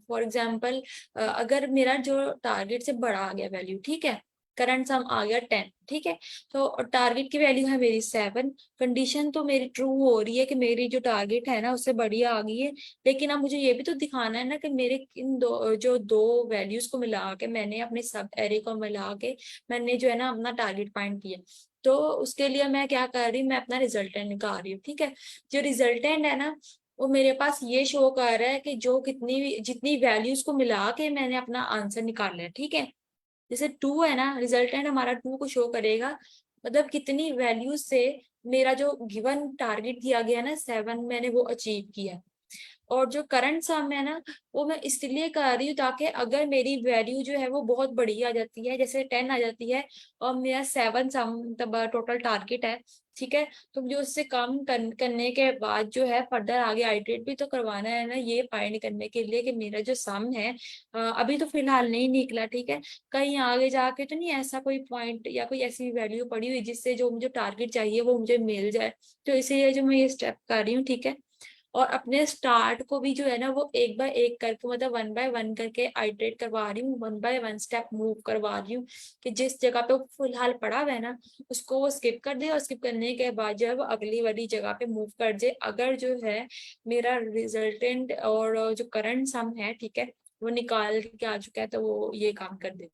फॉर एग्जाम्पल अगर मेरा जो टारगेट से बड़ा आ गया वैल्यू, ठीक है, करंट सम आ गया 10, ठीक है, तो टारगेट की वैल्यू है मेरी 7, कंडीशन तो मेरी ट्रू हो रही है कि मेरी जो टारगेट है ना उससे बड़ी आ गई है। लेकिन अब मुझे ये भी तो दिखाना है ना कि मेरे इन दो वैल्यूज को मिला के, मैंने अपने सब एरे को मिला के मैंने जो है ना अपना टारगेट फाइंड किया। तो उसके लिए मैं क्या कर रही हूँ, मैं अपना रिजल्टेंट निकाल रही हूँ, ठीक है। जो रिजल्टेंट है ना वो मेरे पास ये शो कर रहा है कि जो जितनी वैल्यूज को मिला के मैंने अपना आंसर निकाला है, ठीक है। जैसे 2 है ना, रिजल्टेंट हमारा 2 को शो करेगा, मतलब कितनी वैल्यूज से मेरा जो गिवन टारगेट दिया गया ना 7, मैंने वो अचीव किया। और जो करंट सम है ना वो मैं इसलिए कर रही हूँ ताकि अगर मेरी वैल्यू जो है वो बहुत बड़ी आ जाती है, जैसे 10 आ जाती है, और मेरा 7 सम मतलब टोटल टारगेट है, ठीक है, तो मुझे उससे कम करने के बाद जो है फर्दर आगे आइटरेट भी तो करवाना है ना, ये फाइंड करने के लिए कि मेरा जो सम है अभी तो फिलहाल नहीं निकला, ठीक है, कहीं आगे जाके तो नहीं ऐसा कोई पॉइंट या कोई ऐसी वैल्यू पड़ी हुई जिससे जो मुझे टारगेट चाहिए वो मुझे मिल जाए। तो इसीलिए जो मैं ये स्टेप कर रही हूँ, ठीक है। और अपने स्टार्ट को भी जो है ना वो एक बाय एक करके, मतलब 1 बाय 1 करके आइटरेट करवा रही हूँ, 1 बाय 1 स्टेप मूव करवा रही हूँ, कि जिस जगह पे वो फिलहाल पड़ा हुआ है ना उसको वो स्किप कर दे, और स्किप करने के बाद जो है वो अगली वाली जगह पे मूव कर दे, अगर जो है मेरा रिजल्टेंट और जो करंट सम है, ठीक है, वो निकाल के आ चुका है, तो वो ये काम कर दे।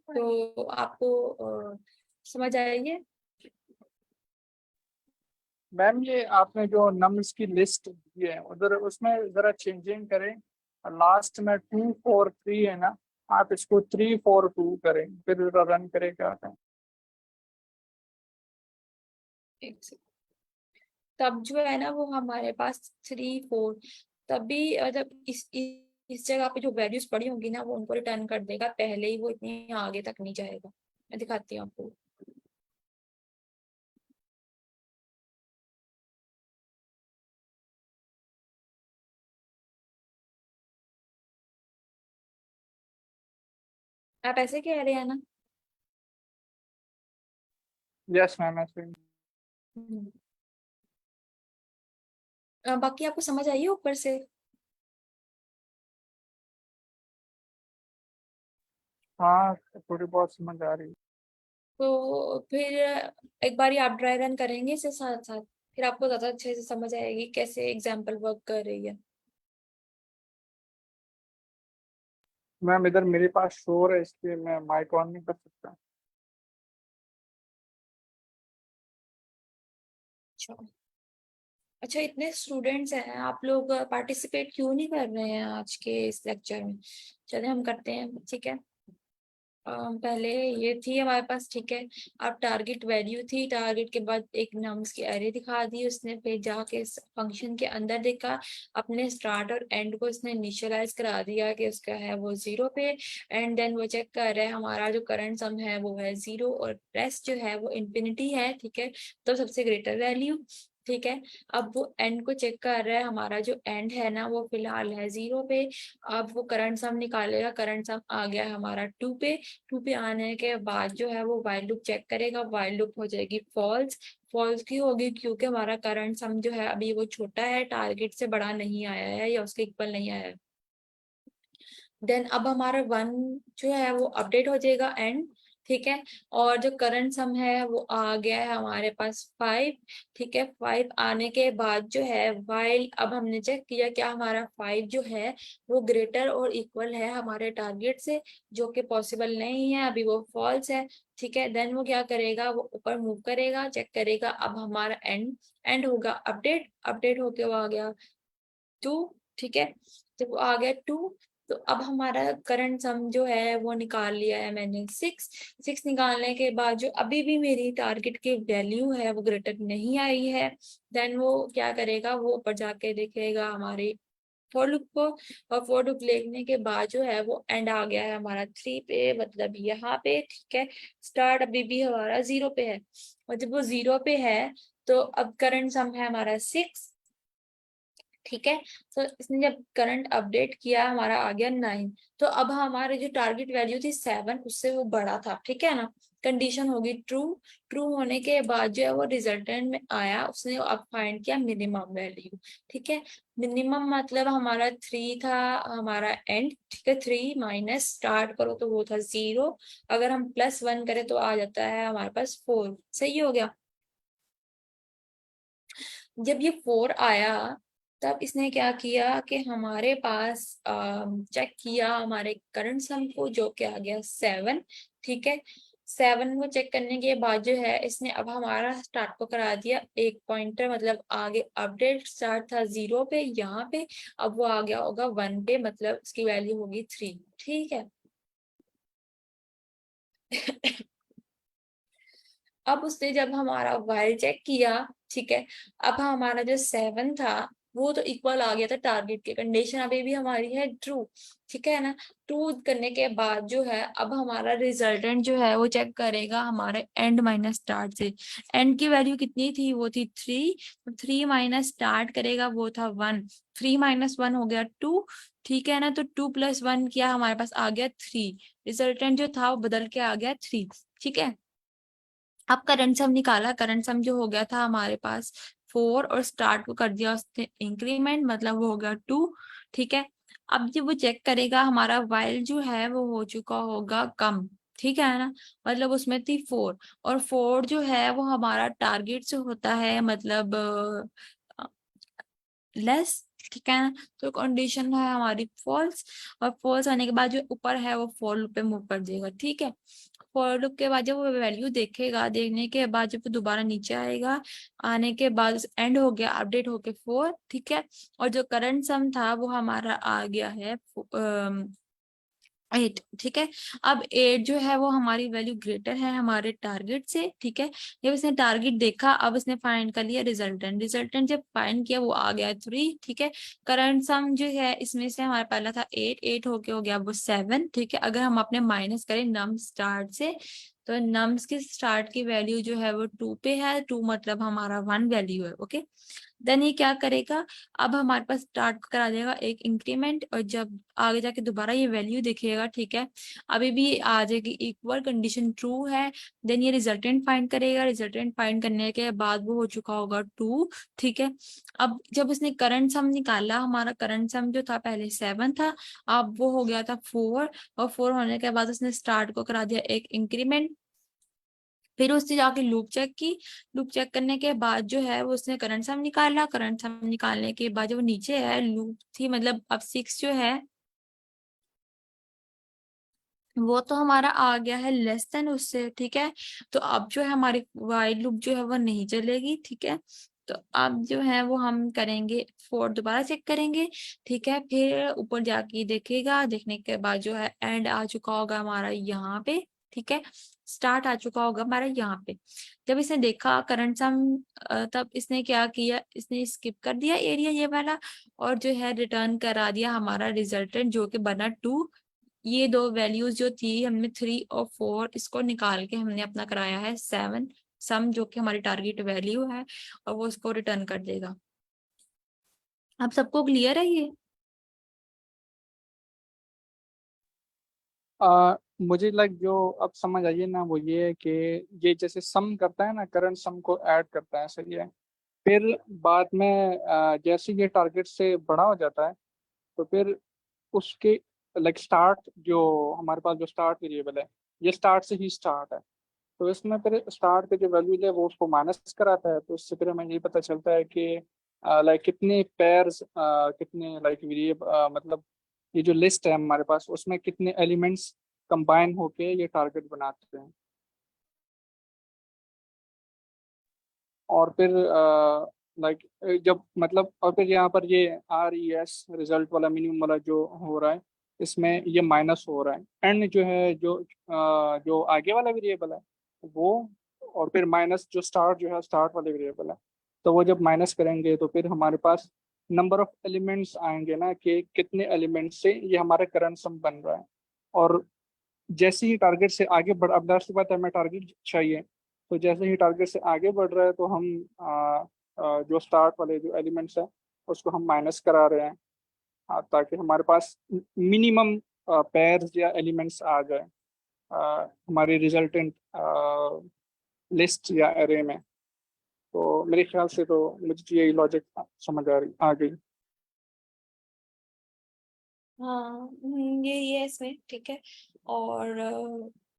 तो आपको समझ आएगी। मैम ये आपने जो नंबर्स की लिस्ट दी है उधर उसमें जरा चेंजिंग करें। लास्ट में 2 4 3 है ना, आप इसको 3 4 2 करें, फिर रन करें क्या करें। एक सेकंड। तब जो है ना वो हमारे पास 3 4, तभी मतलब इस जगह पे जो वैल्यूज पड़ी होंगी ना वो उनको रिटर्न कर देगा, पहले ही वो इतनी आगे तक नहीं जाएगा। मैं दिखाती हूँ आपको। आप ऐसे कह रहे हैं ना। यस मैम ऐसे ही। हम्म। बाकी आपको समझ आई है ऊपर से। हाँ थोड़ी बहुत समझ आ रही है। तो फिर एक बार आप ड्राई रन करेंगे इसके साथ साथ, फिर आपको ज्यादा अच्छे से समझ आएगी कैसे एग्जाम्पल वर्क कर रही है। मैम इधर मेरे पास शोर है इसलिए मैं माइक ऑन नहीं कर सकता। अच्छा। अच्छा, इतने स्टूडेंट्स हैं, आप लोग पार्टिसिपेट क्यों नहीं कर रहे हैं आज के इस लेक्चर में। चले हम करते हैं, ठीक है। पहले ये थी हमारे पास, ठीक है। अब टारगेट वैल्यू थी, टारगेट के बाद एक नम्स की एरे दिखा दी उसने, फिर जाके फंक्शन के अंदर देखा, अपने स्टार्ट और एंड को इसने इनिशियलाइज करा दिया कि उसका है वो 0 पे, एंड देन वो चेक कर रहा है हमारा जो करंट सम है वो है 0, और रेस्ट जो है वो इंफिनिटी है, ठीक है, तो सबसे ग्रेटर वैल्यू, ठीक है। अब वो एंड को चेक कर रहा है, हमारा जो एंड है ना वो फिलहाल है 0 पे। अब वो करंट सम निकालेगा, करंट सम आ गया है हमारा 2 पे। 2 पे आने के बाद जो है वो वाइल लूप चेक करेगा, वाइल लूप हो जाएगी फॉल्स। फॉल्स की होगी क्योंकि हमारा करंट सम जो है अभी वो छोटा है, टारगेट से बड़ा नहीं आया है या उसके इक्वल नहीं आया है। देन अब हमारा 1 जो है वो अपडेट हो जाएगा एंड, ठीक है। और जो करंट सम है वो आ गया है हमारे पास 5, ठीक है। 5 आने के बाद जो है वाइल, अब हमने चेक किया क्या हमारा 5 जो है वो ग्रेटर और इक्वल है हमारे टारगेट से, जो कि पॉसिबल नहीं है, अभी वो फॉल्स है, ठीक है। देन वो क्या करेगा, वो ऊपर मूव करेगा, चेक करेगा, अब हमारा एंड एंड होगा अपडेट, अपडेट होके वो आ गया 2, ठीक है। जब वो आ गया 2, तो अब हमारा करंट सम जो है वो निकाल लिया है मैंने 6। 6 निकालने के बाद जो अभी भी मेरी टारगेट की वैल्यू है वो ग्रेटर नहीं आई है, देन वो क्या करेगा, वो ऊपर जाके देखेगा हमारे फॉर लूप को, और फॉर लूप लिखने के बाद जो है वो एंड आ गया है हमारा 3 पे, मतलब यहाँ पे, ठीक है। स्टार्ट अभी भी हमारा 0 पे है, और जब वो 0 पे है तो अब करंट सम है हमारा 6, ठीक है। तो इसने जब करंट अपडेट किया हमारा आ गया 9। तो अब हमारे जो टारगेट वैल्यू थी 7 उससे वो बड़ा था, ठीक है ना। कंडीशन होगी ट्रू। ट्रू होने के बाद जो है वो रिजल्टेंट में आया, उसने अब फाइंड किया मिनिमम वैल्यू, ठीक है। मिनिमम मतलब हमारा 3 था हमारा एंड, ठीक है। 3 माइनस स्टार्ट करो तो वो था 0, अगर हम +1 करें तो आ जाता है हमारे पास 4, सही हो गया। जब ये 4 आया तब इसने क्या किया कि हमारे पास चेक किया हमारे करंट सम को, जो कि आ गया 7, ठीक है। 7 को चेक करने के बाद जो है इसने अब हमारा स्टार्ट को करा दिया एक पॉइंटर, मतलब आगे अपडेट स्टार्ट था 0 पे यहाँ पे, अब वो आ गया होगा 1 पे, मतलब इसकी वैल्यू होगी 3, ठीक है। अब उसने जब हमारा वाइल चेक किया, ठीक है, अब हमारा जो 7 था वो तो इक्वल आ गया था टारगेट के, कंडीशन अभी भी हमारी है ट्रू, ठीक है ना। ट्रू करने के बाद जो है अब हमारा रिजल्टेंट जो है वो चेक करेगा हमारे एंड माइनस स्टार्ट से। एंड की वैल्यू कितनी थी, वो थी 3, 3 माइनस स्टार्ट करेगा वो था 1, 3 माइनस 1 हो गया 2, ठीक है ना। तो 2 + 1 किया हमारे पास आ गया 3, रिजल्टेंट जो था वो बदल के आ गया 3, ठीक है। अब करंट सम निकाला, करंट सम जो हो गया था हमारे पास 4 और स्टार्ट को कर दिया उसने इंक्रीमेंट, मतलब वो हो गया 2, ठीक है। अब जब वो चेक करेगा हमारा वाइल जो है वो हो चुका होगा कम, ठीक है ना, मतलब उसमें थी 4, और 4 जो है वो हमारा टारगेट से होता है, मतलब लेस, ठीक है ना। तो कंडीशन है हमारी फॉल्स, और फॉल्स आने के बाद जो ऊपर है वो फॉर लूप पे मूव कर देगा, ठीक है। फॉर लूप के बाद जब वो वैल्यू देखेगा, देखने के बाद जब वो दोबारा नीचे आएगा, आने के बाद एंड हो गया अपडेट होके 4, ठीक है। और जो करंट सम था वो हमारा आ गया है 8, ठीक है। अब 8 जो है वो हमारी वैल्यू ग्रेटर है हमारे टारगेट से, ठीक है। जब इसने टारगेट देखा अब इसने फाइंड कर लिया रिजल्टेंट, रिजल्टेंट जब फाइंड किया वो आ गया 3, ठीक है। करंट सम जो है इसमें से हमारा पहला था 8, 8 होके हो गया वो 7, ठीक है। अगर हम अपने माइनस करें नम स्टार्ट से, तो नम्स की स्टार्ट की वैल्यू जो है वो 2 पे है, 2 मतलब हमारा 1 वैल्यू है, ओके। देन ये क्या करेगा, अब हमारे पास स्टार्ट करा देगा एक इंक्रीमेंट, और जब आगे जाके दोबारा ये वैल्यू देखेगा, ठीक है, अभी भी आ जाएगी इक्वल, कंडीशन ट्रू है। देन ये रिजल्टेंट फाइंड करेगा, रिजल्टेंट फाइंड करने के बाद वो हो चुका होगा 2, ठीक है। अब जब उसने करंट सम निकाला, हमारा करंट सम जो था पहले 7 था, अब वो हो गया था 4, और 4 होने के बाद उसने स्टार्ट को करा दिया एक इंक्रीमेंट। फिर उसने जाके लूप चेक की, लूप चेक करने के बाद जो है वो उसने करंट सम निकाला, करंट सम निकालने के बाद जो वो नीचे है लूप थी, मतलब अब 6 जो है वो तो हमारा आ गया है लेस देन उससे, ठीक है। तो अब जो है हमारी वाइल लूप जो है वो नहीं चलेगी, ठीक है। तो अब जो है वो हम करेंगे 4 दोबारा चेक करेंगे, ठीक है। फिर ऊपर जाके देखेगा, देखने के बाद जो है एंड आ चुका होगा हमारा यहाँ पे, ठीक है। स्टार्ट आ चुका होगा हमारा यहाँ पे। जब इसने देखा करंट सम, तब इसने क्या किया, इसने स्किप कर दिया एरिया ये वाला, और जो है रिटर्न करा दिया हमारा रिजल्टेंट जो कि बना 2। ये दो वैल्यूज जो थी हमने 3 और 4 इसको निकाल के हमने अपना कराया है 7 सम, जो कि हमारी टारगेट वैल्यू है, और वो इसको रिटर्न कर देगा। अब सबको क्लियर है ये? मुझे लाइक जो अब समझ आइए ना वो ये है कि ये जैसे सम करता है ना, करंट सम को ऐड करता है, सही है। फिर बाद में जैसे ये टारगेट से बड़ा हो जाता है तो फिर उसके लाइक स्टार्ट जो हमारे पास जो स्टार्ट वेरिएबल है, ये स्टार्ट से ही स्टार्ट है, तो इसमें फिर स्टार्ट के जो वैल्यूज है वो उसको माइनस कराता है। तो इससे फिर हमें ये पता चलता है कि लाइक कितने पेयर्स, कितने लाइक वेरिएबल, मतलब ये जो लिस्ट है हमारे पास उसमें कितने एलिमेंट्स कंबाइन होके ये टारगेट बनाते हैं। और फिर लाइक जब मतलब और फिर यहाँ पर ये RES रिजल्ट वाला मिनिमम वाला जो हो रहा है, इसमें ये माइनस हो रहा है। एंड जो है जो आगे वाला वेरिएबल है वो, और फिर माइनस जो स्टार्ट जो है स्टार्ट वाले वेरिएबल है, तो वो जब माइनस करेंगे तो फिर हमारे पास नंबर ऑफ एलिमेंट्स आएंगे ना, कि कितने एलिमेंट्स से ये हमारा करंट सम बन रहा है। और जैसे ही टारगेट से आगे बढ़, अब लास्ट की बात है, हमें टारगेट चाहिए, तो जैसे ही टारगेट से आगे बढ़ रहा है तो हम जो स्टार्ट वाले जो एलिमेंट्स हैं उसको हम माइनस करा रहे हैं, ताकि हमारे पास मिनिमम पेयर्स या एलिमेंट्स आ जाए हमारी रिजल्टेंट लिस्ट या एरे में। तो मेरे ख्याल से तो मुझे यही लॉजिक समझ आ गई। हाँ ये इसमें ठीक है। और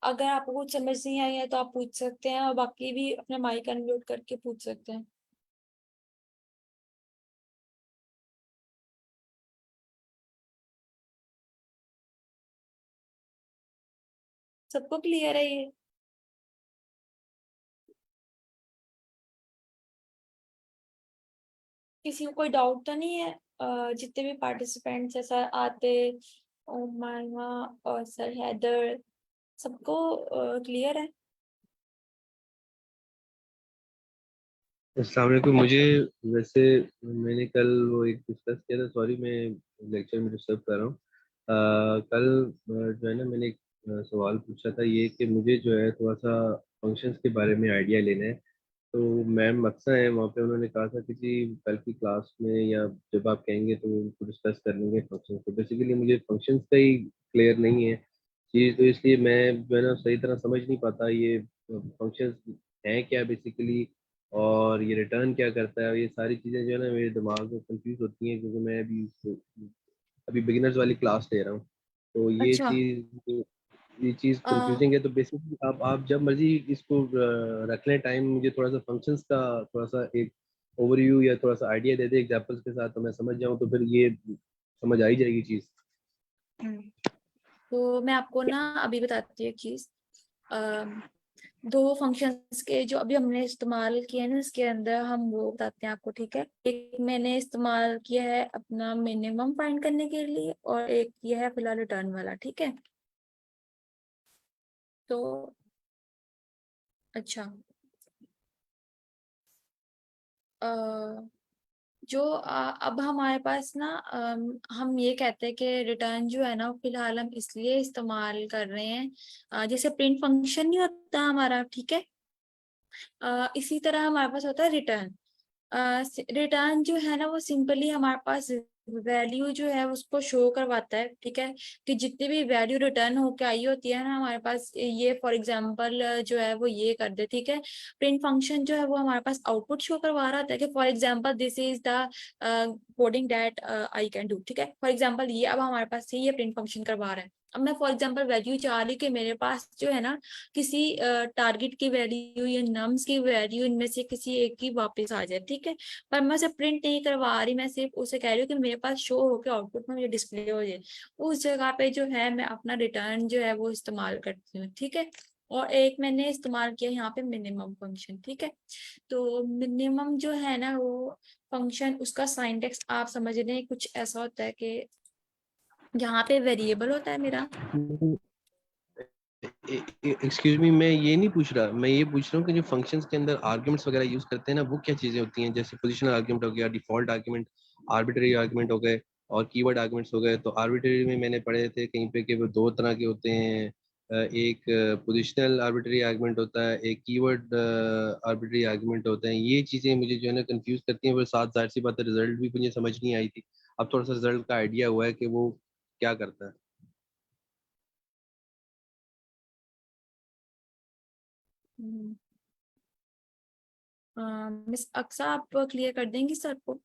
अगर आपको कुछ समझ नहीं आई है तो आप पूछ सकते हैं, और बाकी भी अपना माइक अनम्यूट करके पूछ सकते हैं। सबको क्लियर है ये? किसी को कोई डाउट तो नहीं है? जितने भी पार्टिसिपेंट्स है, सर आते, मायवा और सर हैदर, सबको क्लियर है? अस्सलाम वालेकुम। मुझे वैसे मैंने कल वो एक डिस्कस किया था, सॉरी मैं लेक्चर में डिस्टर्ब कर रहा हूँ। कल जो है ना मैंने एक सवाल पूछा था ये कि मुझे जो है थोड़ा सा फंक्शंस के बारे में आइडिया लेना है। तो मैम अक्सर है वहाँ पे, उन्होंने कहा था किसी कल की क्लास में या जब आप कहेंगे तो उनको डिस्कस कर लेंगे फंक्शन। तो बेसिकली मुझे फंक्शंस का ही क्लियर नहीं है चीज़, तो इसलिए मैं जो है ना सही तरह समझ नहीं पाता ये फंक्शंस हैं क्या बेसिकली, और ये रिटर्न क्या करता है। ये सारी चीज़ें जो है ना मेरे दिमाग में कंफ्यूज होती हैं, क्योंकि मैं अभी बिगिनर्स वाली क्लास ले रहा हूँ। तो अच्छा। ये चीज़ कंफ्यूजिंग है। तो बेसिकली आप जब मर्जी इसको रख लें टाइम, मुझे थोड़ा सा फंक्शंस का थोड़ा सा एक ओवरव्यू या थोड़ा सा आइडिया दे दे एग्जांपल्स के साथ, तो मैं समझ जाऊँ, तो फिर ये समझ आ ही जाएगी चीज़। तो मैं आपको ना अभी बताती हूँ एक चीज। दो फंक्शंस के जो अभी हमने इस्तेमाल किए हैं ना, इसके अंदर हम वो बताते हैं आपको, ठीक है। एक मैंने इस्तेमाल किया है अपना मिनिमम फाइंड करने के लिए, और एक किया है फिलहाल रिटर्न वाला, ठीक है। तो अच्छा, जो अब हमारे पास ना हम ये कहते हैं कि रिटर्न जो है ना फिलहाल हम इसलिए इस्तेमाल कर रहे हैं, जैसे प्रिंट फंक्शन नहीं होता हमारा, ठीक है। इसी तरह हमारे पास होता है रिटर्न। रिटर्न जो है ना वो सिंपली हमारे पास वैल्यू जो है उसको शो करवाता है, ठीक है। कि जितनी भी वैल्यू रिटर्न होके आई होती है ना हमारे पास, ये फॉर एग्जांपल जो है वो ये कर दे, ठीक है। प्रिंट फंक्शन जो है वो हमारे पास आउटपुट शो करवा रहा था कि for example this is the coding that I can do, ठीक है। फॉर एग्जांपल ये अब हमारे पास ये प्रिंट फंक्शन करवा रहा है। अब मैं फॉर एग्जांपल वैल्यू चाह रही कि मेरे पास जो है ना किसी टारगेट की वैल्यू या नम्स की वैल्यू इनमें से किसी एक की वापस आ जाए, ठीक है। पर मैं उसे प्रिंट नहीं करवा रही, मैं सिर्फ उसे कह रही हूँ कि मेरे पास शो होकर आउटपुट में मुझे डिस्प्ले हो जाए। उस जगह पे जो है मैं अपना रिटर्न जो है वो इस्तेमाल करती हूँ, ठीक है। और एक मैंने इस्तेमाल किया यहाँ पे मिनिमम फंक्शन, ठीक है। तो मिनिमम जो है ना वो फंक्शन, उसका सिंटैक्स आप समझ रहे हैं, कुछ ऐसा होता है कि यहाँ पे वेरिएबल होता है मेरा। एक्सक्यूज मी, मैं ये नहीं पूछ रहा, मैं ये पूछ रहा हूँ कि जो फंक्शंस के अंदर आर्ग्यूमेंट्स वगैरह यूज करते हैं ना, वो क्या चीजें होती हैं? जैसे पोजिशनल आर्ग्यूमेंट हो गया, डिफॉल्ट आर्ग्यूमेंट, आर्बिट्ररी आर्ग्यूमेंट हो गए, और कीवर्ड आर्ग्यूमेंट्स हो गए। तो आर्बिट्ररी में मैंने पढ़े थे कहीं पे कि वो दो तरह के होते हैं, एक पोजिशनल आर्बिट्ररी आर्ग्यूमेंट होता है, एक कीवर्ड आर्बिट्ररी आर्ग्यूमेंट होता है। ये चीजें मुझे जो है ना कंफ्यूज करती हैं, वो साथ जाहिर सी बात है रिजल्ट भी मुझे समझ नहीं आई थी। अब थोड़ा सा रिजल्ट का आइडिया हुआ है कि वो क्या करता है। मिस अक्सा आप क्लियर कर देंगी सर को?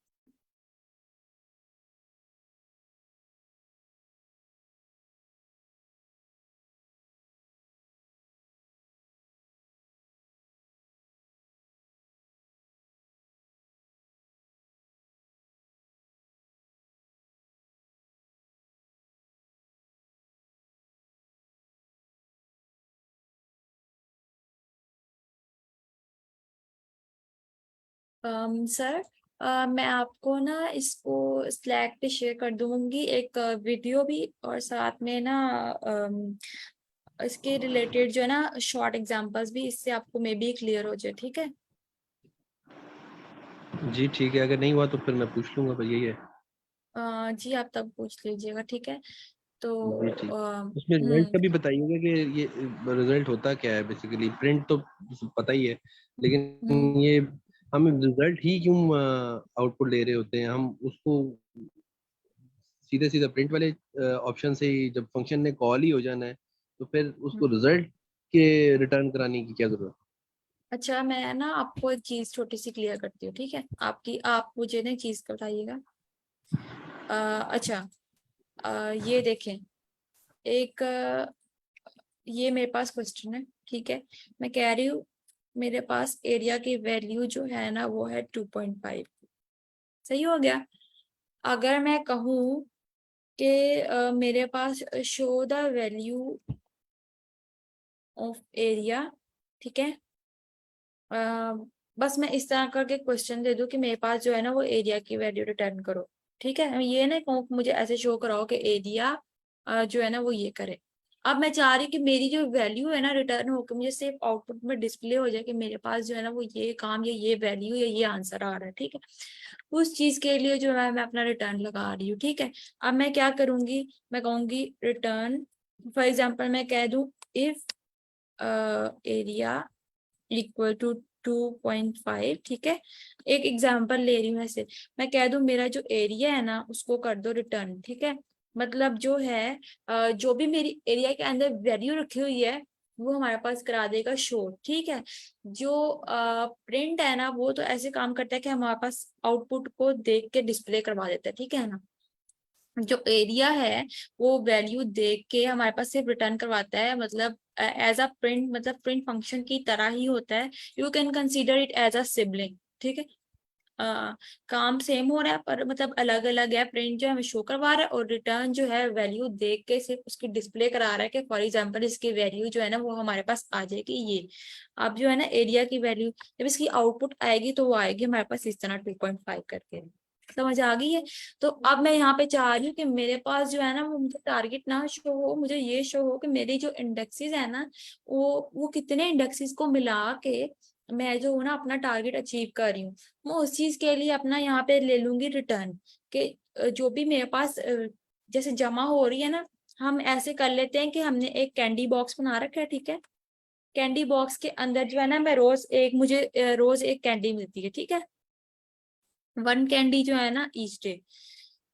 सर, मैं आपको ना इसको स्लैक पे शेयर कर दूंगी, एक वीडियो भी, और साथ में ना इसके रिलेटेड जो है ना शॉर्ट एग्जांपल्स भी, इससे आपको मे बी क्लियर हो जाए, ठीक है। जी ठीक है, अगर नहीं हुआ तो फिर मैं पूछ लूंगा, पर यही है। जी आप तब पूछ लीजिएगा, ठीक है। तो जी ठीक। उसमें रिजल्ट का भी बताइएगा कि ये रिजल्ट होता क्या है बेसिकली। प्रिंट तो पता ही है, लेकिन ये हम रिजल्ट ही क्यों आउटपुट ले रहे होते हैं, हम उसको सीधे सीधे प्रिंट वाले ऑप्शन से ही जब फंक्शन ने कॉल ही हो जाना है, तो फिर उसको रिजल्ट के रिटर्न कराने की क्या जरूरत अच्छा, मैं ना आपको एक चीज छोटी सी क्लियर करती हूँ, ठीक है। आप मुझे ना चीज बताइएगा। अच्छा, ये देखें, एक ये मेरे पास क्वेश्चन है, ठीक है। मैं कह रही हूँ मेरे पास एरिया की वैल्यू जो है ना वो है 2.5। सही हो गया। अगर मैं कहूँ कि मेरे पास show the value of area, ठीक है। अ, बस मैं इस तरह करके क्वेश्चन दे दूं कि मेरे पास जो है ना वो एरिया की वैल्यू रिटर्न करो, ठीक है। ये ना कहूँ कि मुझे ऐसे शो कराओ कि एरिया जो है ना वो ये करे। अब मैं चाह रही कि मेरी जो वैल्यू है ना रिटर्न होकर मुझे सिर्फ आउटपुट में डिस्प्ले हो जाए कि मेरे पास जो है ना वो ये काम या ये वैल्यू या ये आंसर आ रहा है, ठीक है। उस चीज के लिए जो है मैं अपना रिटर्न लगा रही हूँ, ठीक है। अब मैं क्या करूंगी, मैं कहूंगी रिटर्न, फॉर एग्जाम्पल मैं कह दूं इफ एरिया इक्वल टू 2.5, ठीक है। एक एग्जांपल ले रही हूँ ऐसे। मैं कह दूं मेरा जो एरिया है ना उसको कर दो रिटर्न, ठीक है। मतलब जो है जो भी मेरी एरिया के अंदर वैल्यू रखी हुई है वो हमारे पास करा देगा शो, ठीक है। जो प्रिंट है ना वो तो ऐसे काम करता है कि हमारे पास आउटपुट को देख के डिस्प्ले करवा देता है, ठीक है ना। जो एरिया है वो वैल्यू देख के हमारे पास सिर्फ रिटर्न करवाता है, मतलब एज अ प्रिंट, मतलब प्रिंट फंक्शन की तरह ही होता है। You can consider it as a sibling, ठीक है। काम सेम हो रहा है पर मतलब अलग अलग है। प्रिंट जो है हमें शो करवा रहा है और रिटर्न जो है वैल्यू देख के सिर्फ उसकी डिस्प्ले करा रहा है कि फॉर एग्जांपल इसकी वैल्यू जो है ना वो हमारे पास आ जाएगी ये। अब जो है ना एरिया की वैल्यू जब इसकी आउटपुट आएगी तो वो आएगी हमारे पास इस तरह 2.5 करके। समझ आ गई है। तो अब मैं यहाँ पे चाह रही हूँ कि मेरे पास जो है ना वो मुझे टारगेट ना शो हो, मुझे ये शो हो कि मेरी जो इंडेक्सेस है ना वो कितने इंडेक्सेस को मिला के मैं जो हूँ ना अपना टारगेट अचीव कर रही हूँ। मैं उस चीज के लिए अपना यहाँ पे ले लूंगी रिटर्न कि जो भी मेरे पास जैसे जमा हो रही है ना, हम ऐसे कर लेते हैं कि हमने एक कैंडी बॉक्स बना रखा है, ठीक है। कैंडी बॉक्स के अंदर जो है ना मैं मुझे रोज एक कैंडी मिलती है, ठीक है। 1 कैंडी जो है ना ईच डे।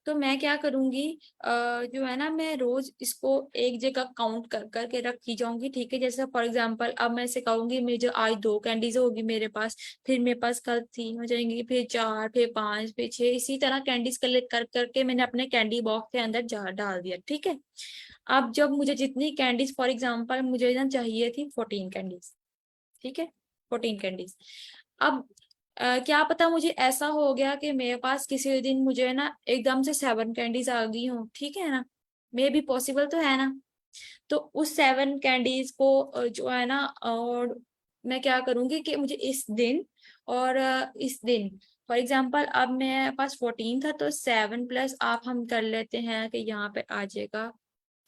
तो मैं क्या करूंगी, जो है ना मैं रोज इसको एक जगह काउंट कर करके रखी जाऊंगी, ठीक है। जैसे फॉर एग्जांपल अब मैं इसे कहूंगी मुझे आज 2 कैंडीज होगी मेरे पास, फिर मेरे पास कल 3 हो जाएंगी, फिर 4, फिर 5, फिर 6, इसी तरह कैंडीज कलेक्ट कर करके मैंने अपने कैंडी बॉक्स के अंदर डाल दिया, ठीक है। अब जब मुझे जितनी कैंडीज, फॉर एग्जाम्पल मुझे ना चाहिए थी 14 कैंडीज, ठीक है। 14 कैंडीज। अब क्या पता मुझे ऐसा हो गया कि मेरे पास किसी दिन मुझे ना एकदम से 7 कैंडीज आ गई हो, ठीक है ना। मे भी पॉसिबल तो है ना। तो उस 7 कैंडीज को जो है ना और मैं क्या करूंगी कि मुझे इस दिन और इस दिन, फॉर एग्जाम्पल अब मेरे पास 14 था तो 7 प्लस आप हम कर लेते हैं कि यहाँ पे आ जाएगा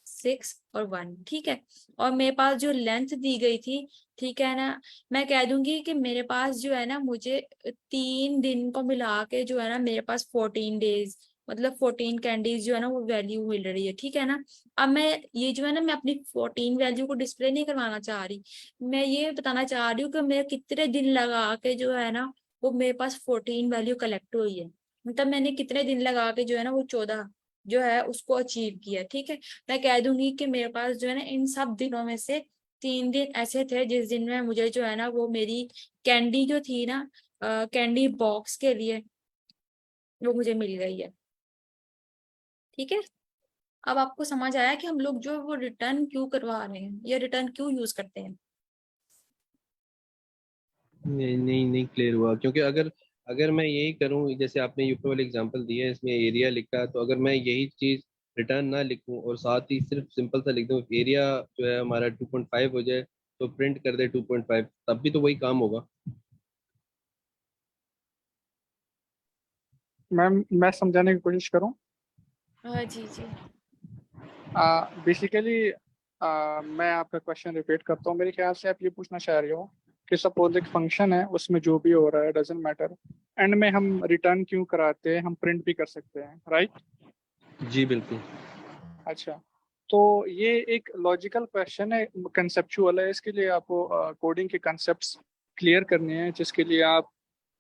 6 और 1, ठीक है। और मेरे पास जो लेंथ दी गई थी, ठीक है ना, मैं कह दूंगी कि मेरे पास जो है ना मुझे 3 दिन को मिला के जो है ना मेरे पास 14 डेज, मतलब 14 कैंडीज जो है ना वो वैल्यू मिल रही है, ठीक है ना। अब मैं ये जो है ना मैं अपनी 14 वैल्यू को डिस्प्ले नहीं करवाना चाह रही, मैं ये बताना चाह रही हूँ कि मैं कितने दिन लगा के जो है ना वो मेरे पास 14 वैल्यू कलेक्ट हुई है। मतलब मैंने कितने दिन लगा के जो है ना वो 14 जो है उसको अचीव किया, ठीक है। मैं कह दूंगी कि मेरे पास जो है ना इन सब दिनों में से 3 दिन ऐसे थे जिस दिन में मुझे जो है ना वो मेरी कैंडी जो थी ना कैंडी बॉक्स के लिए वो मुझे मिल गई है, ठीक है। अब आपको समझ आया कि हम लोग जो वो रिटर्न क्यों करवा रहे हैं या रिटर्न क्यों यूज करते हैं। नहीं नहीं नहीं क्लियर हुआ, क्योंकि अगर अगर मैं यही करूं जैसे आपने यूपी वाले एग्जांपल दिए हैं, इसमें एरिया लिखा है, तो अगर मैं यही चीज रिटर्न ना लिखूं और साथ ही सिर्फ सिंपल सा लिख दूं एरिया जो है हमारा 2.5 हो जाए, तो प्रिंट कर दे 2.5, तब भी तो वही काम होगा। मैम मैं समझाने की कोशिश करूँ। हाँ जी जी। बेसिकली मैं आपका क्वेश्चन रिपीट करता हूँ। मेरे ख्याल से आप ये पूछना चाह रहे हो कि सपोज एक फंक्शन है, उसमें जो भी हो रहा है डजेंट मैटर, एंड में हम रिटर्न क्यों कराते हैं, हम प्रिंट भी कर सकते हैं, राइट। जी बिल्कुल। अच्छा, तो ये एक लॉजिकल क्वेश्चन है, कंसेप्चुअल है। इसके लिए आपको कोडिंग के कंसेप्ट्स क्लियर करने हैं, जिसके लिए आप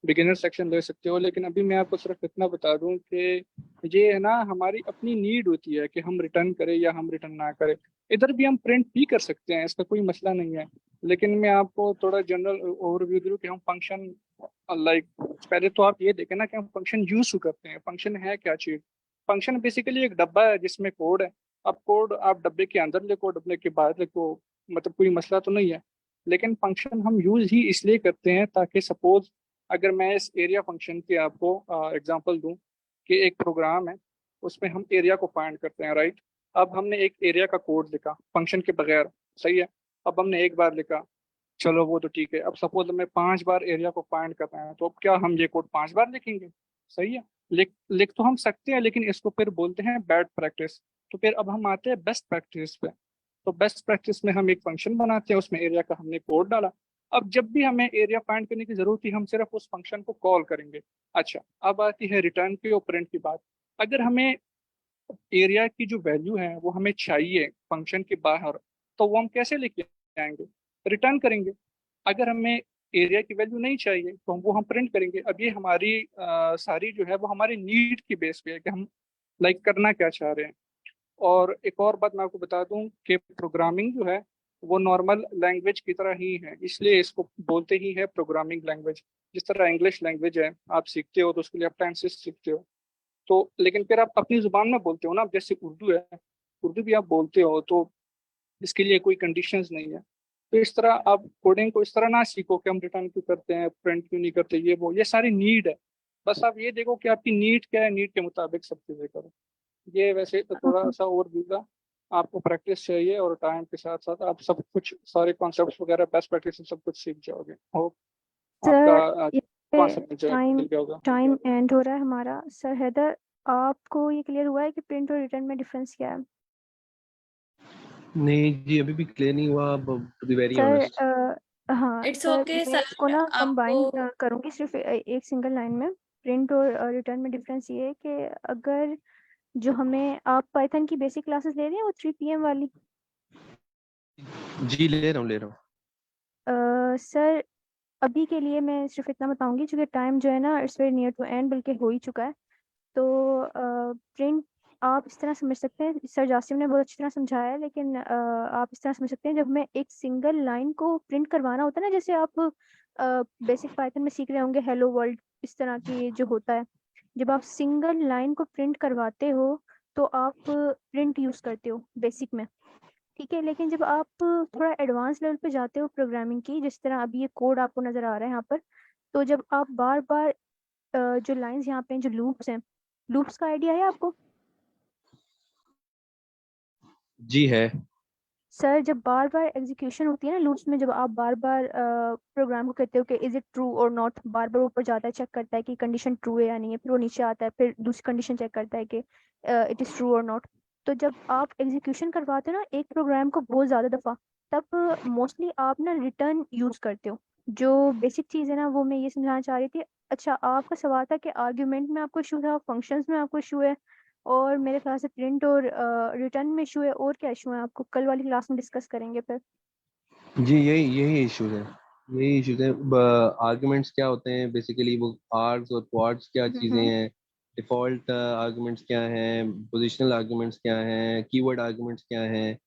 बिगिनर सेक्शन ले सकते हो। लेकिन अभी मैं आपको सिर्फ इतना बता दूं कि ये है ना, हमारी अपनी नीड होती है कि हम रिटर्न करें या हम रिटर्न ना करें। इधर भी हम प्रिंट भी कर सकते हैं, इसका कोई मसला नहीं है। लेकिन मैं आपको थोड़ा जनरल ओवरव्यू दूं कि हम फंक्शन लाइक, पहले तो आप ये देखें ना कि हम फंक्शन यूज क्यों करते हैं, फंक्शन है क्या चीज। फंक्शन बेसिकली एक डब्बा है जिसमें कोड है। अब कोड आप डब्बे के अंदर लिखो, डब्बे के बाहर लिखो, मतलब कोई मसला तो नहीं है। लेकिन फंक्शन हम यूज ही इसलिए करते हैं ताकि सपोज अगर मैं इस एरिया फंक्शन की आपको एग्जांपल दूं कि एक प्रोग्राम है, उसमें हम एरिया को फाइंड करते हैं, राइट। अब हमने एक एरिया का कोड लिखा फंक्शन के बगैर, सही है। अब हमने एक बार लिखा, चलो वो तो ठीक है। अब सपोज हमें 5 बार एरिया को फाइंड करना है, तो अब क्या हम ये कोड 5 बार लिखेंगे? सही है, लिख तो हम सकते हैं, लेकिन इसको फिर बोलते हैं बैड प्रैक्टिस। तो फिर अब हम आते हैं बेस्ट प्रैक्टिस पे। तो बेस्ट प्रैक्टिस में हम एक फंक्शन बनाते हैं, उसमें एरिया का हमने कोड डाला। अब जब भी हमें एरिया फाइंड करने की जरूरत थी, हम सिर्फ उस फंक्शन को कॉल करेंगे। अच्छा, अब आती है रिटर्न की और प्रिंट की बात। अगर हमें एरिया की जो वैल्यू है वो हमें चाहिए फंक्शन के बाहर, तो वो हम कैसे लेके आएंगे? रिटर्न करेंगे। अगर हमें एरिया की वैल्यू नहीं चाहिए तो वो हम प्रिंट करेंगे। अब ये हमारी सारी जो है वो हमारी नीड की बेस पे है कि हम लाइक करना क्या चाह रहे हैं। और एक और बात मैं आपको बता दूं कि प्रोग्रामिंग जो है वो नॉर्मल लैंग्वेज की तरह ही है, इसलिए इसको बोलते ही है प्रोग्रामिंग लैंग्वेज। जिस तरह इंग्लिश लैंग्वेज है, आप सीखते हो तो उसके लिए आप टेंसेस सीखते हो, तो लेकिन फिर आप अपनी जुबान में बोलते हो ना। जैसे उर्दू है, उर्दू भी आप बोलते हो, तो इसके लिए कोई कंडीशंस नहीं है। तो इस तरह आप कोडिंग को इस तरह ना सीखो कि हम रिटर्न क्यों करते हैं, प्रिंट क्यों नहीं करते, ये सारी नीड है। बस आप ये देखो कि आपकी नीड क्या है, नीड के मुताबिक सब चीजें करो। ये वैसे तो थोड़ा सा ओवरव्यू था। आपको प्रैक्टिस चाहिए और टाइम के साथ साथ आप सब कुछ, सारे कॉन्सेप्ट्स वगैरह, बेस्ट प्रैक्टिस सब कुछ सीख जाओगे। होप सर आपका कॉन्सेप्ट टाइम मिल गया होगा। टाइम एंड हो रहा है हमारा। सर हैदर, आपको ये क्लियर हुआ है कि प्रिंट और रिटर्न में डिफरेंस क्या है? नहीं जी, अभी भी क्लियर नहीं हुआ, to be very sir honest. हाँ इट्स सर, ओके मैं इसको सर, ना कंबाइन आपको करूँगी सिर्फ एक सिंगल लाइन में। प्रिंट और रिटर्न में डिफरेंस ये है कि अगर जो हमें, आप पाइथन की बेसिक क्लासेस ले रहे हैं वो 3 PM वाली? जी ले रहा हूँ। सर अभी के लिए मैं सिर्फ इतना बताऊंगी, क्योंकि टाइम जो है ना it's very near to end, बल्कि हो ही चुका है। तो प्रिंट आप इस तरह समझ सकते हैं, सर जासिम ने बहुत अच्छी तरह समझाया है, लेकिन आप इस तरह समझ सकते हैं, जब हमें एक सिंगल लाइन को प्रिंट करवाना होता है ना, जैसे आप बेसिक पाइथन में सीख रहे होंगे हेलो वर्ल्ड, इस तरह की जो होता है, जब आप सिंगल लाइन को प्रिंट करवाते हो तो आप प्रिंट यूज करते हो बेसिक में, ठीक है। लेकिन जब आप थोड़ा एडवांस लेवल पे जाते हो प्रोग्रामिंग की, जिस तरह अभी ये कोड आपको नजर आ रहा है यहाँ पर, तो जब आप बार बार जो लाइंस यहाँ पे हैं, जो लूप्स हैं, लूप्स का आइडिया है आपको? जी है। सर जब बार बार एग्जीक्यूशन होती है ना लूप्स में, जब आप बार बार प्रोग्राम को कहते हो कि इज इट ट्रू और नॉट, बार बार ऊपर जाता है, चेक करता है कि कंडीशन ट्रू है या नहीं है, फिर वो नीचे आता है, फिर दूसरी कंडीशन चेक करता है कि इट इज ट्रू और नॉट। तो जब आप एग्जीक्यूशन करवाते हो ना एक प्रोग्राम को बहुत ज्यादा दफा, तब मोस्टली आप ना रिटर्न यूज करते हो। जो बेसिक चीज़ है ना वो मैं ये समझाना चाह रही थी। अच्छा, आपका सवाल था कि आर्ग्यूमेंट में आपको इशू था, फंक्शंस में आपको इशू है, और मेरे ख्याल से प्रिंट और रिटर्न में इशू है, और क्या इशू है आपको कल वाली क्लास में डिस्कस करेंगे फिर। जी यही यही इश्यूज है, यही इश्यूज है। आर्गुमेंट्स क्या होते हैं बेसिकली, वो आर्ग्स और क्वाड्स क्या चीज़ें हम्म। हैं, डिफॉल्ट आर्गुमेंट्स क्या हैं, पोजिशनल आर्गुमेंट्स क्या हैं, कीवर्ड आर्गुमेंट्स क्या हैं।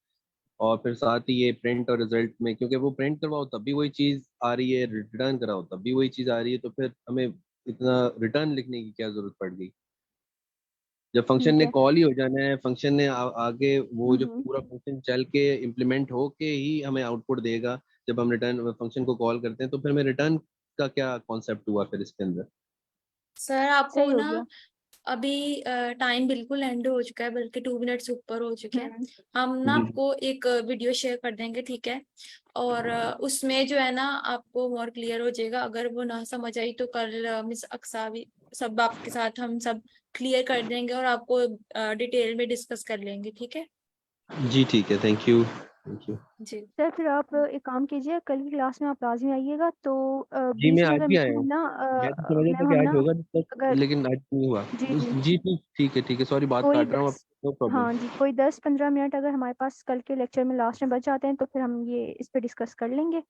और फिर साथ ही ये प्रिंट और रिजल्ट में, क्योंकि वो प्रिंट करवाओ तब भी वही चीज़ आ रही है, रिटर्न कराओ तब भी वही चीज़ आ रही है, तो फिर हमें इतना रिटर्न लिखने की क्या जरूरत पड़ गई? जब फंक्शन ठीक ने है। कॉल ही हो जाना है, फंक्शन ने आगे वो जो हम्म। पूरा फंक्शन चल के इम्प्लीमेंट होके ही हमें आउटपुट देगा। जब हम रिटर्न फंक्शन को कॉल करते हैं तो फिर हमें रिटर्न का क्या कॉन्सेप्ट हुआ फिर इसके अंदर? सर आपको सही हो ना गया। अभी टाइम बिल्कुल एंड हो चुका है, बल्कि 2 मिनट्स ऊपर हो चुके हैं। हम्म। हम ना जी आपको एक वीडियो शेयर कर देंगे, ठीक है। और उसमें जो है ना आपको मोर क्लियर हो जाएगा। अगर वो ना समझ आई तो कल मिस अक्सा भी सब आपके साथ हम सब क्लियर कर देंगे और आपको डिटेल में डिस्कस कर लेंगे, ठीक है। जी ठीक है, थैंक यू। Thank you. जी सर फिर आप एक काम कीजिए, कल की क्लास में आप लाजमी आइएगा। तो जी बीच मैं में आज अगर भी आया मैम हूँ, ना मैं तो समझ रहा था मैम कि हम आज ना होगा डिस्कस, अगर लेकिन आज नहीं हुआ। जी जी जी ठीक है, सॉरी बात कोई काट रहा हूँ, 10 नो प्रॉब्लम। हाँ जी, कोई 10-15 मिनट अगर हमारे पास कल के लेक्चर में लास्ट में बच जाते हैं तो फिर हम ये इस पे डिस्कस कर लेंगे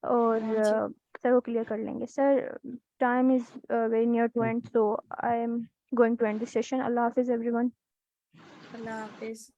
और हाँ जी सर वो क्लियर कर लेंगे। Sir time is very near to end, so I am going to end this session. अल्लाह हाफिज़ एवरीवन। अल्लाह हाफिज।